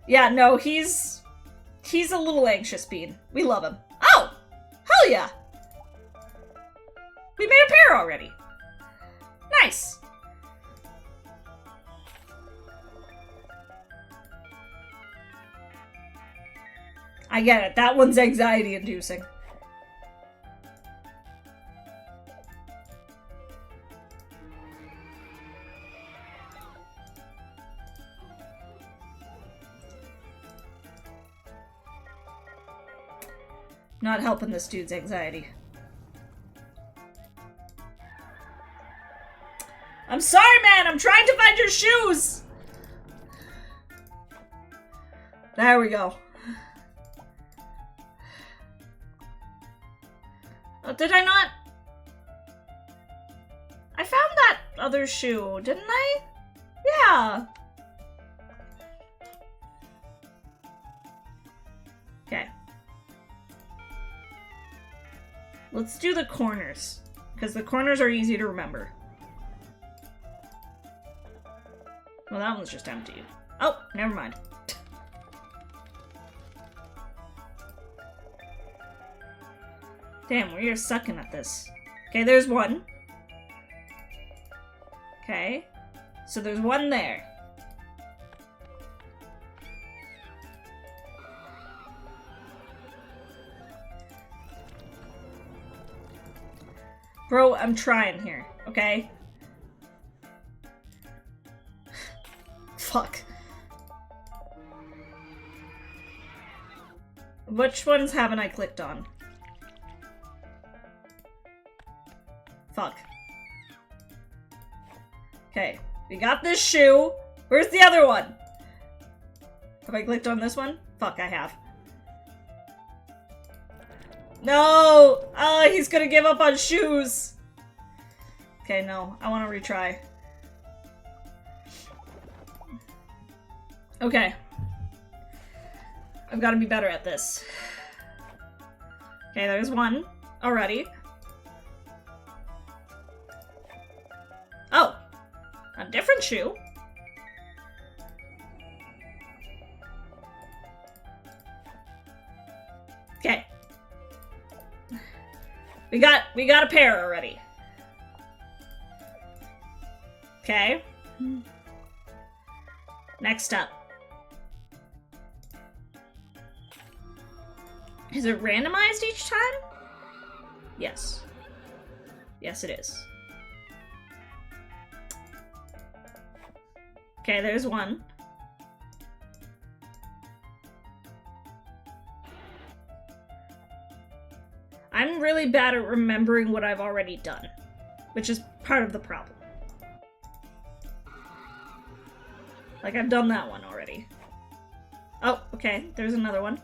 Yeah, no, he's a little anxious bean. We love him. Oh! Hell yeah! We made a pair already. Nice. I get it. That one's anxiety-inducing. Not helping this dude's anxiety. I'm sorry, man! I'm trying to find your shoes! There we go. Oh, did I not? I found that other shoe, didn't I? Yeah. Okay. Let's do the corners, because the corners are easy to remember. Well, that one's just empty. Oh, never mind. Damn, we are sucking at this. Okay, there's one. Okay. So there's one there. Bro, I'm trying here, okay? Fuck. Which ones haven't I clicked on? Fuck. Okay, we got this shoe. Where's the other one? Have I clicked on this one? Fuck, I have. No! Oh, he's gonna give up on shoes. Okay, no. I want to retry. Okay. I've got to be better at this. Okay, there's one already. Oh! A different shoe? Okay. We got a pair already. Okay. Next up. Is it randomized each time? Yes. Yes, it is. Okay, there's one. I'm really bad at remembering what I've already done, which is part of the problem. Like, I've done that one already. Oh, okay, there's another one.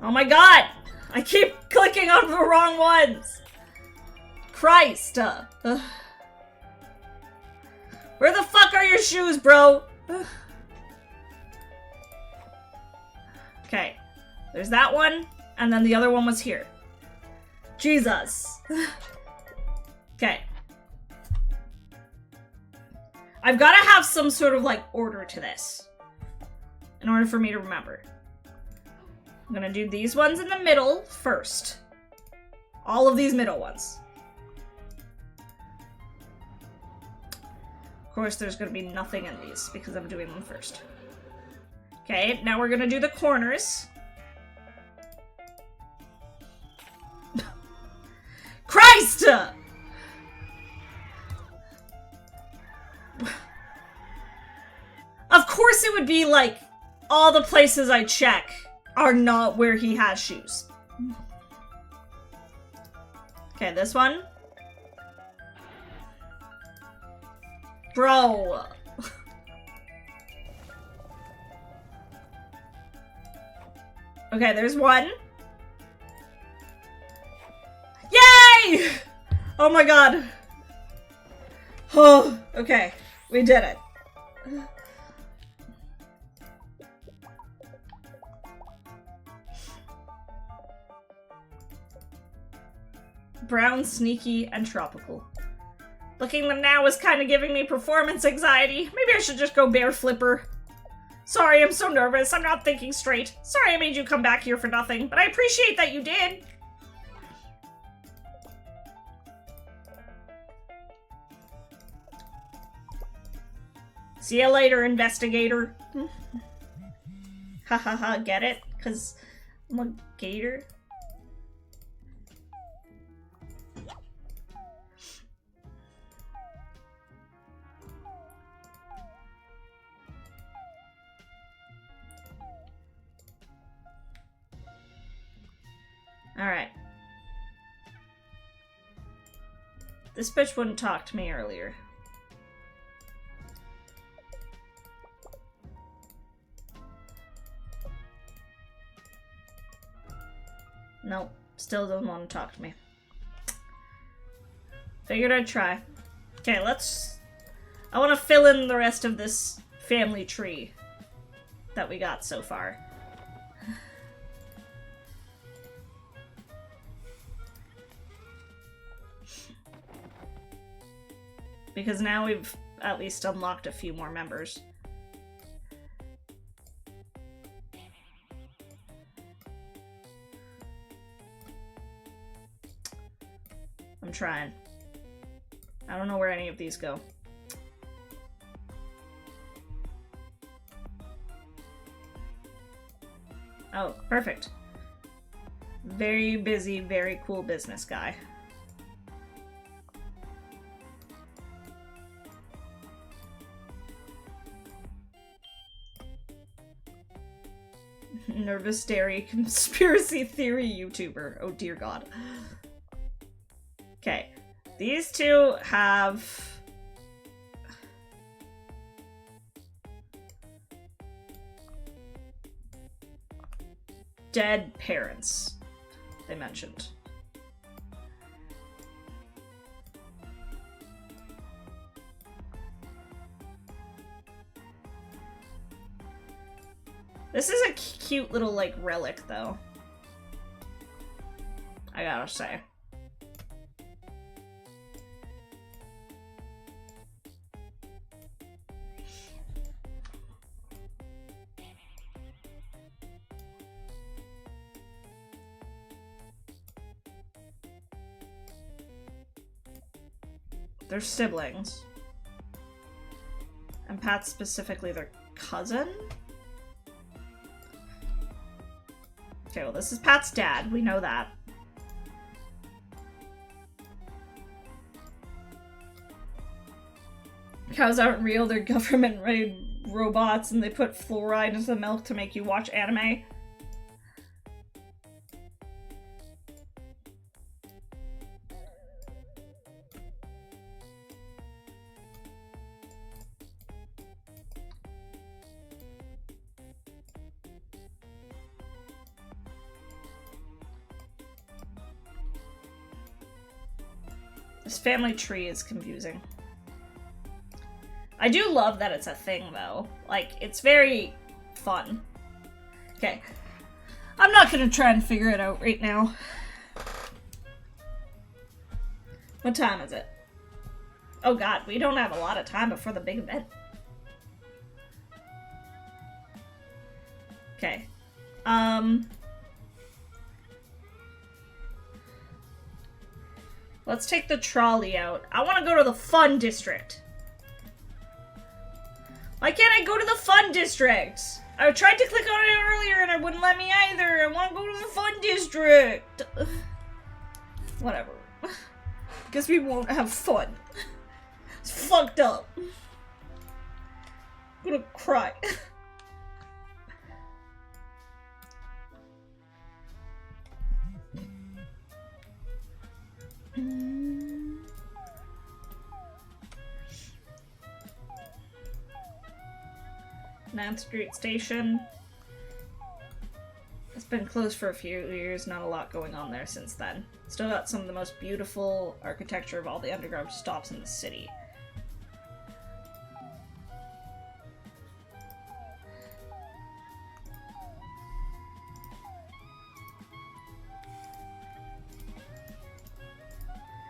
Oh my god! I keep clicking on the wrong ones! Christ! Where the fuck are your shoes, bro? Okay. There's that one, and then the other one was here. Jesus. Okay. I've got to have some sort of, like, order to this in order for me to remember. I'm gonna do these ones in the middle first. All of these middle ones. Of course, there's gonna be nothing in these because I'm doing them first. Okay, now we're gonna do the corners. Christ! Of course it would be like all the places I check are not where he has shoes. Okay, this one. Bro. Okay, there's one. Yay! Oh my god. Oh, okay. We did it. Brown, sneaky, and tropical. Looking them now is kind of giving me performance anxiety. Maybe I should just go bear flipper. Sorry, I'm so nervous. I'm not thinking straight. Sorry I made you come back here for nothing, but I appreciate that you did. See you later, investigator. Ha ha ha, get it? 'Cause I'm a gator. Alright. This bitch wouldn't talk to me earlier. Nope, still doesn't want to talk to me. Figured I'd try. Okay, I want to fill in the rest of this family tree that we got so far. Because now we've at least unlocked a few more members. I'm trying. I don't know where any of these go. Oh, perfect. Very busy, very cool business guy. Nervous dairy conspiracy theory YouTuber. Oh dear god. Okay. These two have... dead parents, they mentioned. This is a cute little, like, relic, though. I gotta say. They're siblings. And Pat's specifically their cousin? Okay, well this is Pat's dad, we know that. Cows aren't real, they're government-made robots and they put fluoride into the milk to make you watch anime. This family tree is confusing. I do love that it's a thing, though. Like, it's very fun. Okay. I'm not gonna try and figure it out right now. What time is it? Oh god, we don't have a lot of time before the big event. Okay. Let's take the trolley out. I want to go to the fun district. Why can't I go to the fun district? I tried to click on it earlier and it wouldn't let me either. I want to go to the fun district. Whatever. Guess we won't have fun. It's fucked up. I'm gonna cry. Ninth Street Station. It's been closed for a few years, not a lot going on there since then. Still got some of the most beautiful architecture of all the underground stops in the city.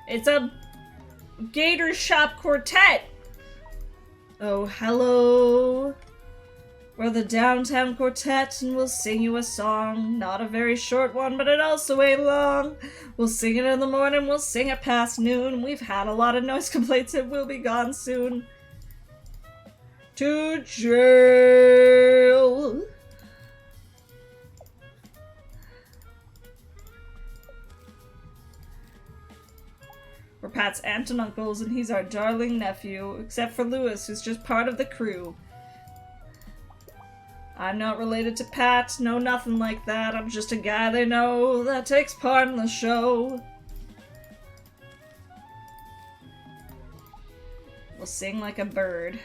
It's a Gator Shop quartet. Oh, hello. We're the Downtown Quartet, and we'll sing you a song. Not a very short one, but it also ain't long. We'll sing it in the morning, we'll sing it past noon. We've had a lot of noise complaints, and we'll be gone soon. To jail. We're Pat's aunt and uncles, and he's our darling nephew, except for Lewis, who's just part of the crew. I'm not related to Pat, no nothing like that. I'm just a guy they know that takes part in the show. We'll sing like a bird.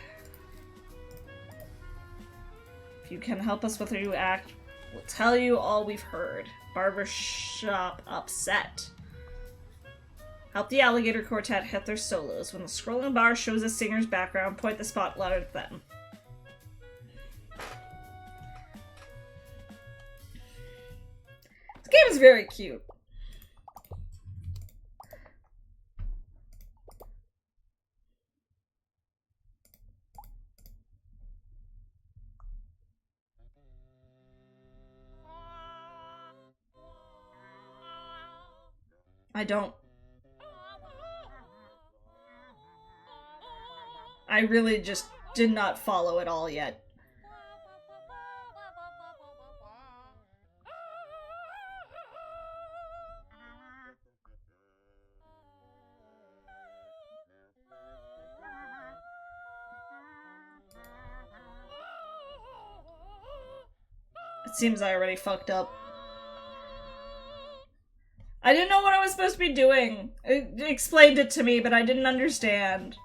If you can help us with a new act, we'll tell you all we've heard. Barbershop upset. Help the Alligator Quartet hit their solos. When the scrolling bar shows a singer's background, point the spotlight at them. This game is very cute. I really just did not follow it all yet. It seems I already fucked up. I didn't know what I was supposed to be doing. It explained it to me, but I didn't understand.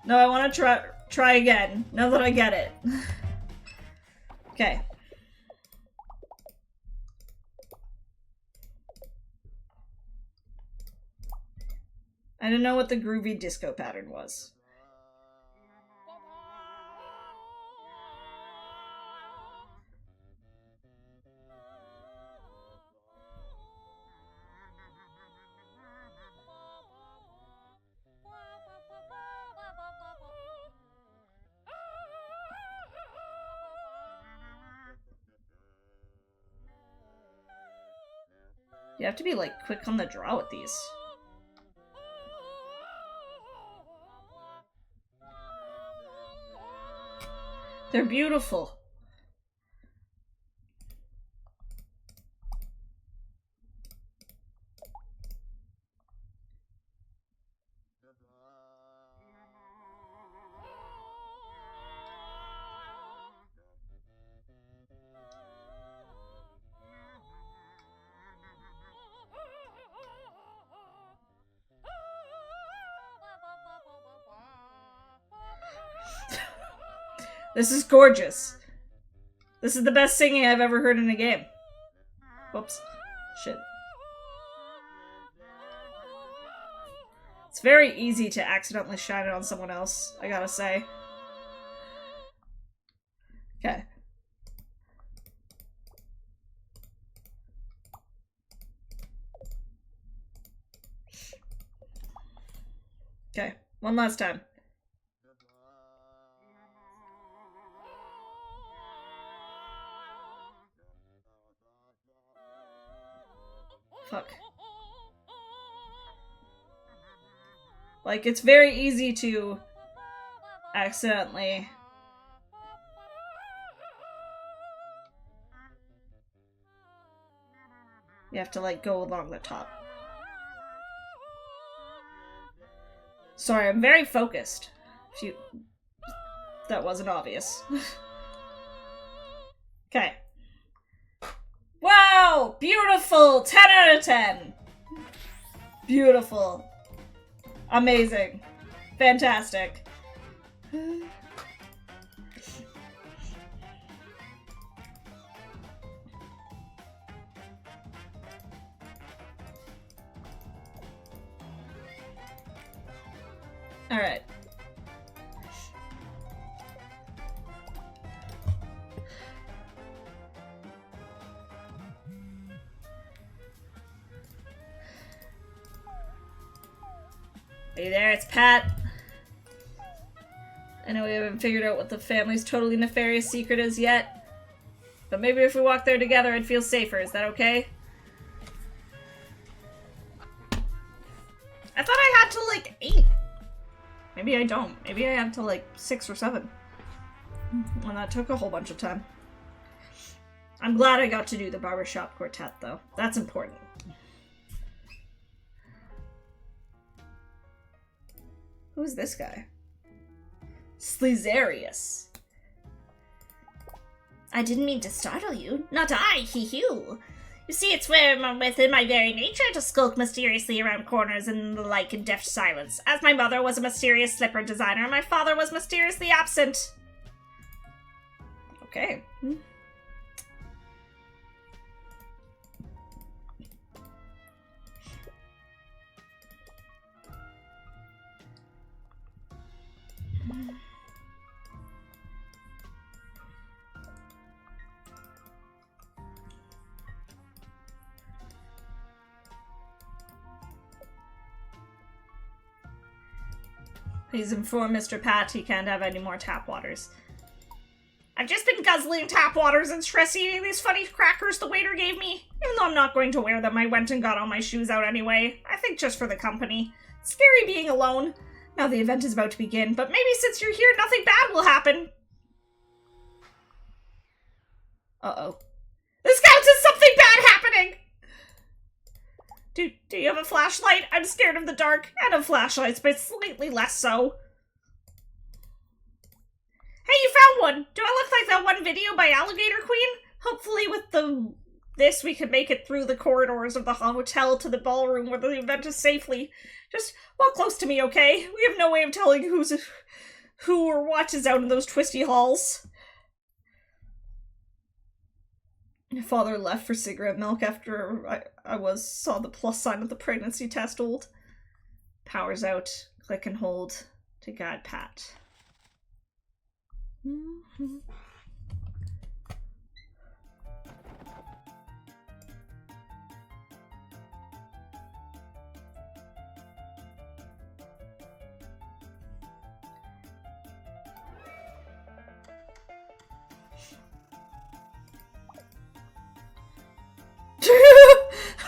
No, I want to try again, now that I get it. Okay. I didn't know what the groovy disco pattern was. You have to be, like, quick on the draw with these. They're beautiful. This is gorgeous. This is the best singing I've ever heard in a game. Whoops. Shit. It's very easy to accidentally shine it on someone else, I gotta say. Okay. Okay, one last time. Fuck. Like, it's very easy to accidentally... You have to, like, go along the top. Sorry, I'm very focused. If that wasn't obvious. Okay. Wow! Beautiful! 10 out of 10! Beautiful. Amazing. Fantastic. Alright. Hey there, it's Pat. I know we haven't figured out what the family's totally nefarious secret is yet, but maybe if we walk there together, I'd feel safer. Is that okay? I thought I had to, like, 8. Maybe I don't. Maybe I have to, like, 6 or 7. And that took a whole bunch of time. I'm glad I got to do the barbershop quartet, though. That's important. Who's this guy? Sleazarius. I didn't mean to startle you. Not I, hee-hoo. You see, it's within my very nature to skulk mysteriously around corners and the like in deft silence. As my mother was a mysterious slipper designer, my father was mysteriously absent. Okay. Please inform Mr. Pat he can't have any more tap waters. I've just been guzzling tap waters and stress eating these funny crackers the waiter gave me. Even though I'm not going to wear them, I went and got all my shoes out anyway. I think just for the company. It's scary being alone. Now the event is about to begin, but maybe since you're here, nothing bad will happen. Uh-oh. This counts as something bad happening! Do you have a flashlight? I'm scared of the dark, and of flashlights, but slightly less so. Hey, you found one! Do I look like that one video by Alligator Queen? Hopefully with this we can make it through the corridors of the hotel to the ballroom where the event is safely. Just walk close to me, okay? We have no way of telling who or what is out in those twisty halls. My father left for cigarette milk after I saw the plus sign of the pregnancy test old. Power's out. Click and hold to guide Pat.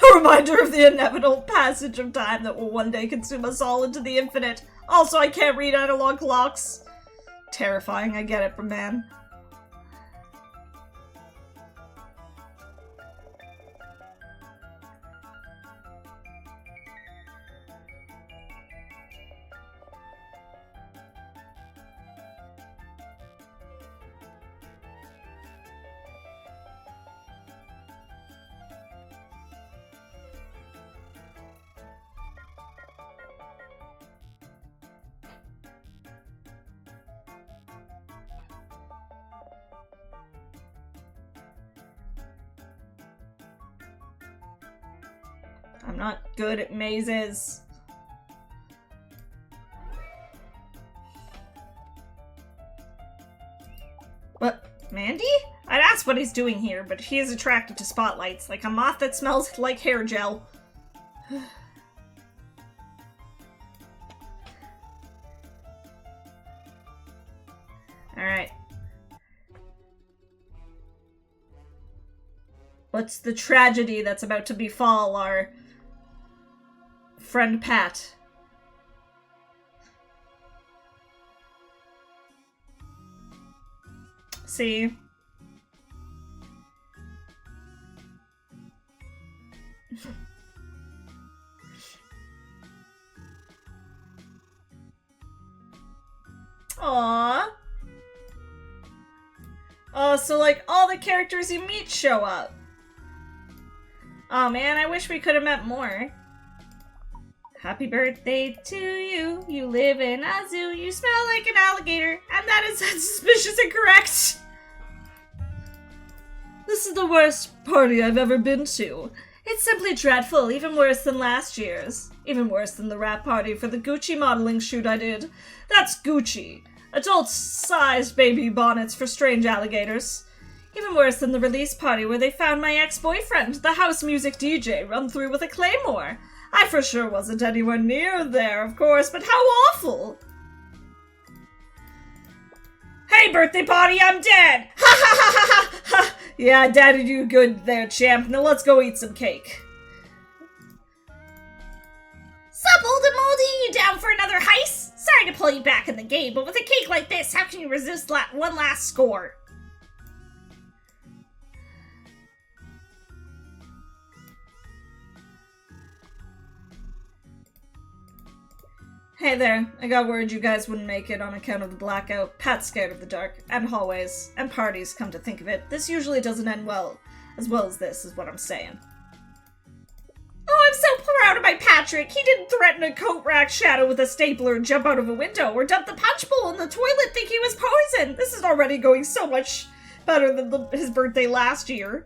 A reminder of the inevitable passage of time that will one day consume us all into the infinite. Also, I can't read analog clocks. Terrifying, I get it, man. I'm not good at mazes. What? Mandy? I'd ask what he's doing here, but he is attracted to spotlights, like a moth that smells like hair gel. Alright. What's the tragedy that's about to befall our friend Pat? See? Aww. Oh, so like all the characters you meet show up. Oh man, I wish we could have met more. Happy birthday to you. You live in a zoo. You smell like an alligator. And that is suspicious and correct. This is the worst party I've ever been to. It's simply dreadful, even worse than last year's. Even worse than the wrap party for the Gucci modeling shoot I did. That's Gucci. Adult-sized baby bonnets for strange alligators. Even worse than the release party where they found my ex-boyfriend, the house music DJ, run through with a claymore. I for sure wasn't anywhere near there, of course, but how awful! Hey, birthday party, I'm dead! Ha ha ha ha ha ha! Yeah, Daddy, you good there, champ. Now let's go eat some cake. Sup, old and moldy? You down for another heist? Sorry to pull you back in the game, but with a cake like this, how can you resist one last score? Hey there, I got word you guys wouldn't make it on account of the blackout. Pat's scared of the dark, and hallways, and parties, come to think of it. This usually doesn't end well as this is what I'm saying. Oh, I'm so proud of my Patrick! He didn't threaten a coat rack shadow with a stapler and jump out of a window, or dump the punch bowl in the toilet thinking he was poisoned! This is already going so much better than his birthday last year.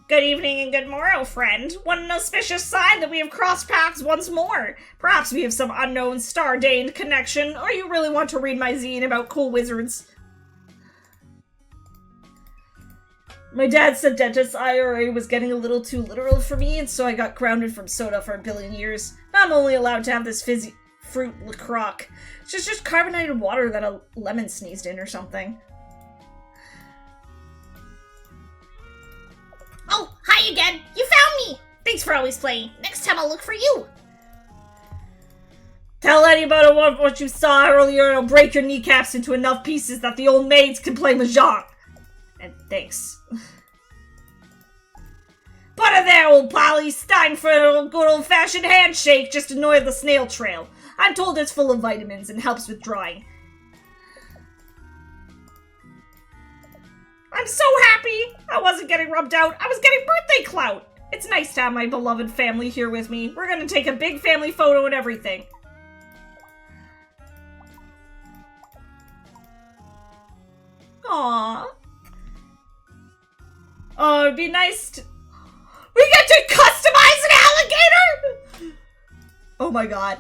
Good evening and good morrow, friend. What an auspicious sign that we have crossed paths once more. Perhaps we have some unknown star-dained connection, or you really want to read my zine about cool wizards. My dad said dentist's IRA was getting a little too literal for me, and so I got grounded from soda for a billion years. Now I'm only allowed to have this fizzy fruit LaCroix. It's just carbonated water that a lemon sneezed in or something. Oh, hi again! You found me! Thanks for always playing. Next time I'll look for you. Tell anybody what you saw earlier and I'll break your kneecaps into enough pieces that the old maids can play mahjong. And thanks. Butter there, old pally. It's time for a good old-fashioned handshake. Just annoy the snail trail. I'm told it's full of vitamins and helps with drying. I'm so happy! I wasn't getting rubbed out, I was getting birthday clout! It's nice to have my beloved family here with me. We're gonna take a big family photo and everything. Aww. Oh, it'd be nice to... We get to customize an alligator?! Oh my god.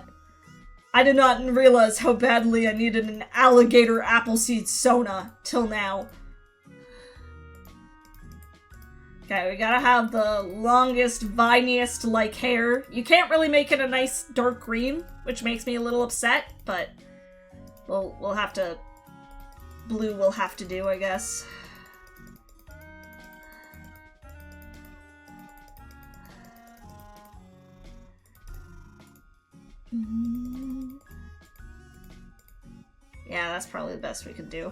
I did not realize how badly I needed an alligator appleseed Sona till now. Okay, we gotta have the longest, viniest, like, hair. You can't really make it a nice dark green, which makes me a little upset, but we'll have to... Blue will have to do, I guess. Yeah, that's probably the best we can do.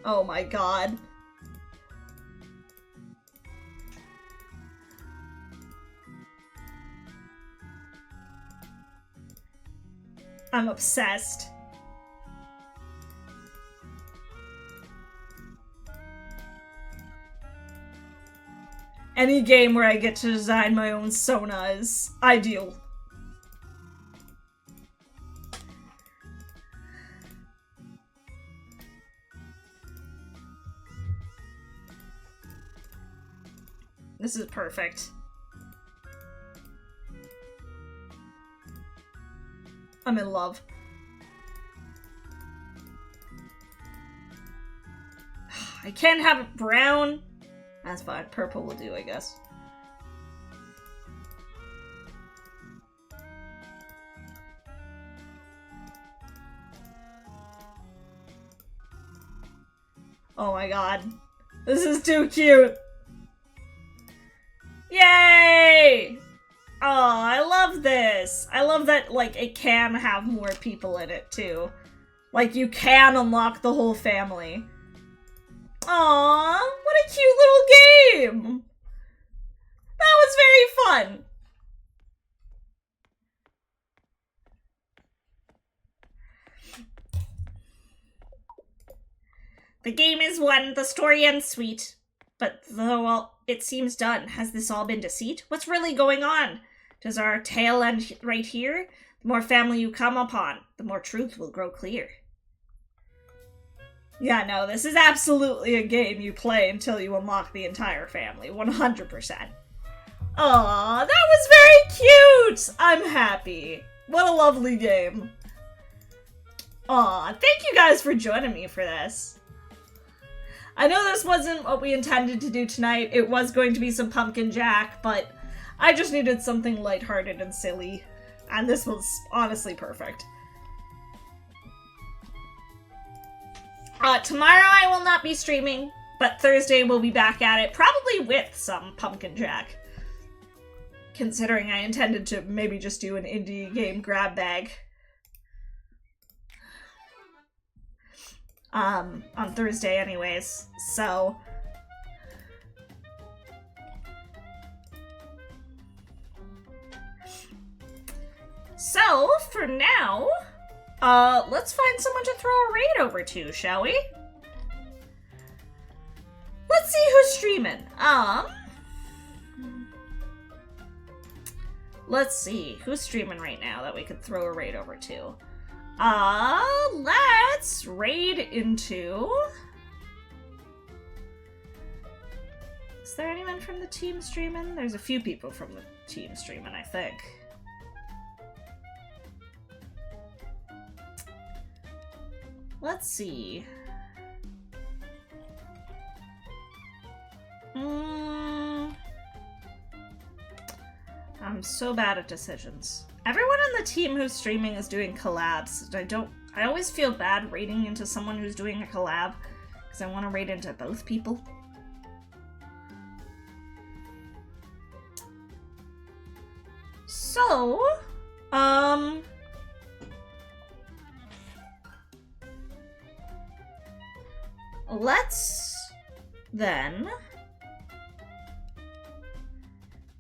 Oh my god. I'm obsessed. Any game where I get to design my own Sona is ideal. This is perfect. I'm in love. I can't have it brown. That's fine. Purple will do, I guess. Oh my god. This is too cute. Yay! Oh, I love this. I love that, like, it can have more people in it, too. Like, you can unlock the whole family. Aww, what a cute little game! That was very fun! The game is won, the story ends sweet. But though all it seems done, has this all been deceit? What's really going on? Does our tale end right here? The more family you come upon, the more truth will grow clear. Yeah, no, this is absolutely a game you play until you unlock the entire family, 100%. Aw, that was very cute! I'm happy. What a lovely game. Aw, thank you guys for joining me for this. I know this wasn't what we intended to do tonight. It was going to be some Pumpkin Jack, but I just needed something lighthearted and silly. And this was honestly perfect. Tomorrow I will not be streaming, but Thursday we'll be back at it, probably with some Pumpkin Jack. Considering I intended to maybe just do an indie game grab bag. On Thursday anyways, so... So, for now, let's find someone to throw a raid over to, shall we? Let's see who's streaming. Let's see, who's streaming right now that we could throw a raid over to? Let's raid into... Is there anyone from the team streaming? There's a few people from the team streaming, I think. Let's see. I'm so bad at decisions. Everyone on the team who's streaming is doing collabs. I always feel bad raiding into someone who's doing a collab, because I want to raid into both people. So, let's then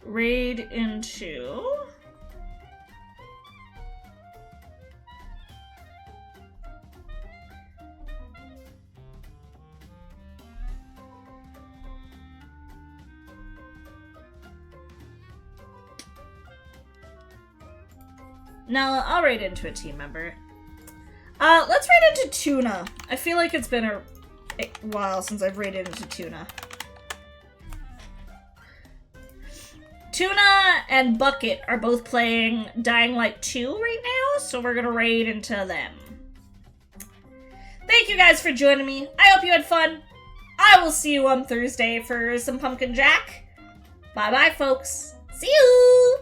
raid into now I'll raid into a team member. Let's raid into Tuna. I feel like it's been a while since I've raided into Tuna. Tuna and Bucket are both playing Dying Light 2 right now, so we're gonna raid into them. Thank you guys for joining me. I hope you had fun. I will see you on Thursday for some Pumpkin Jack. Bye-bye, folks. See you!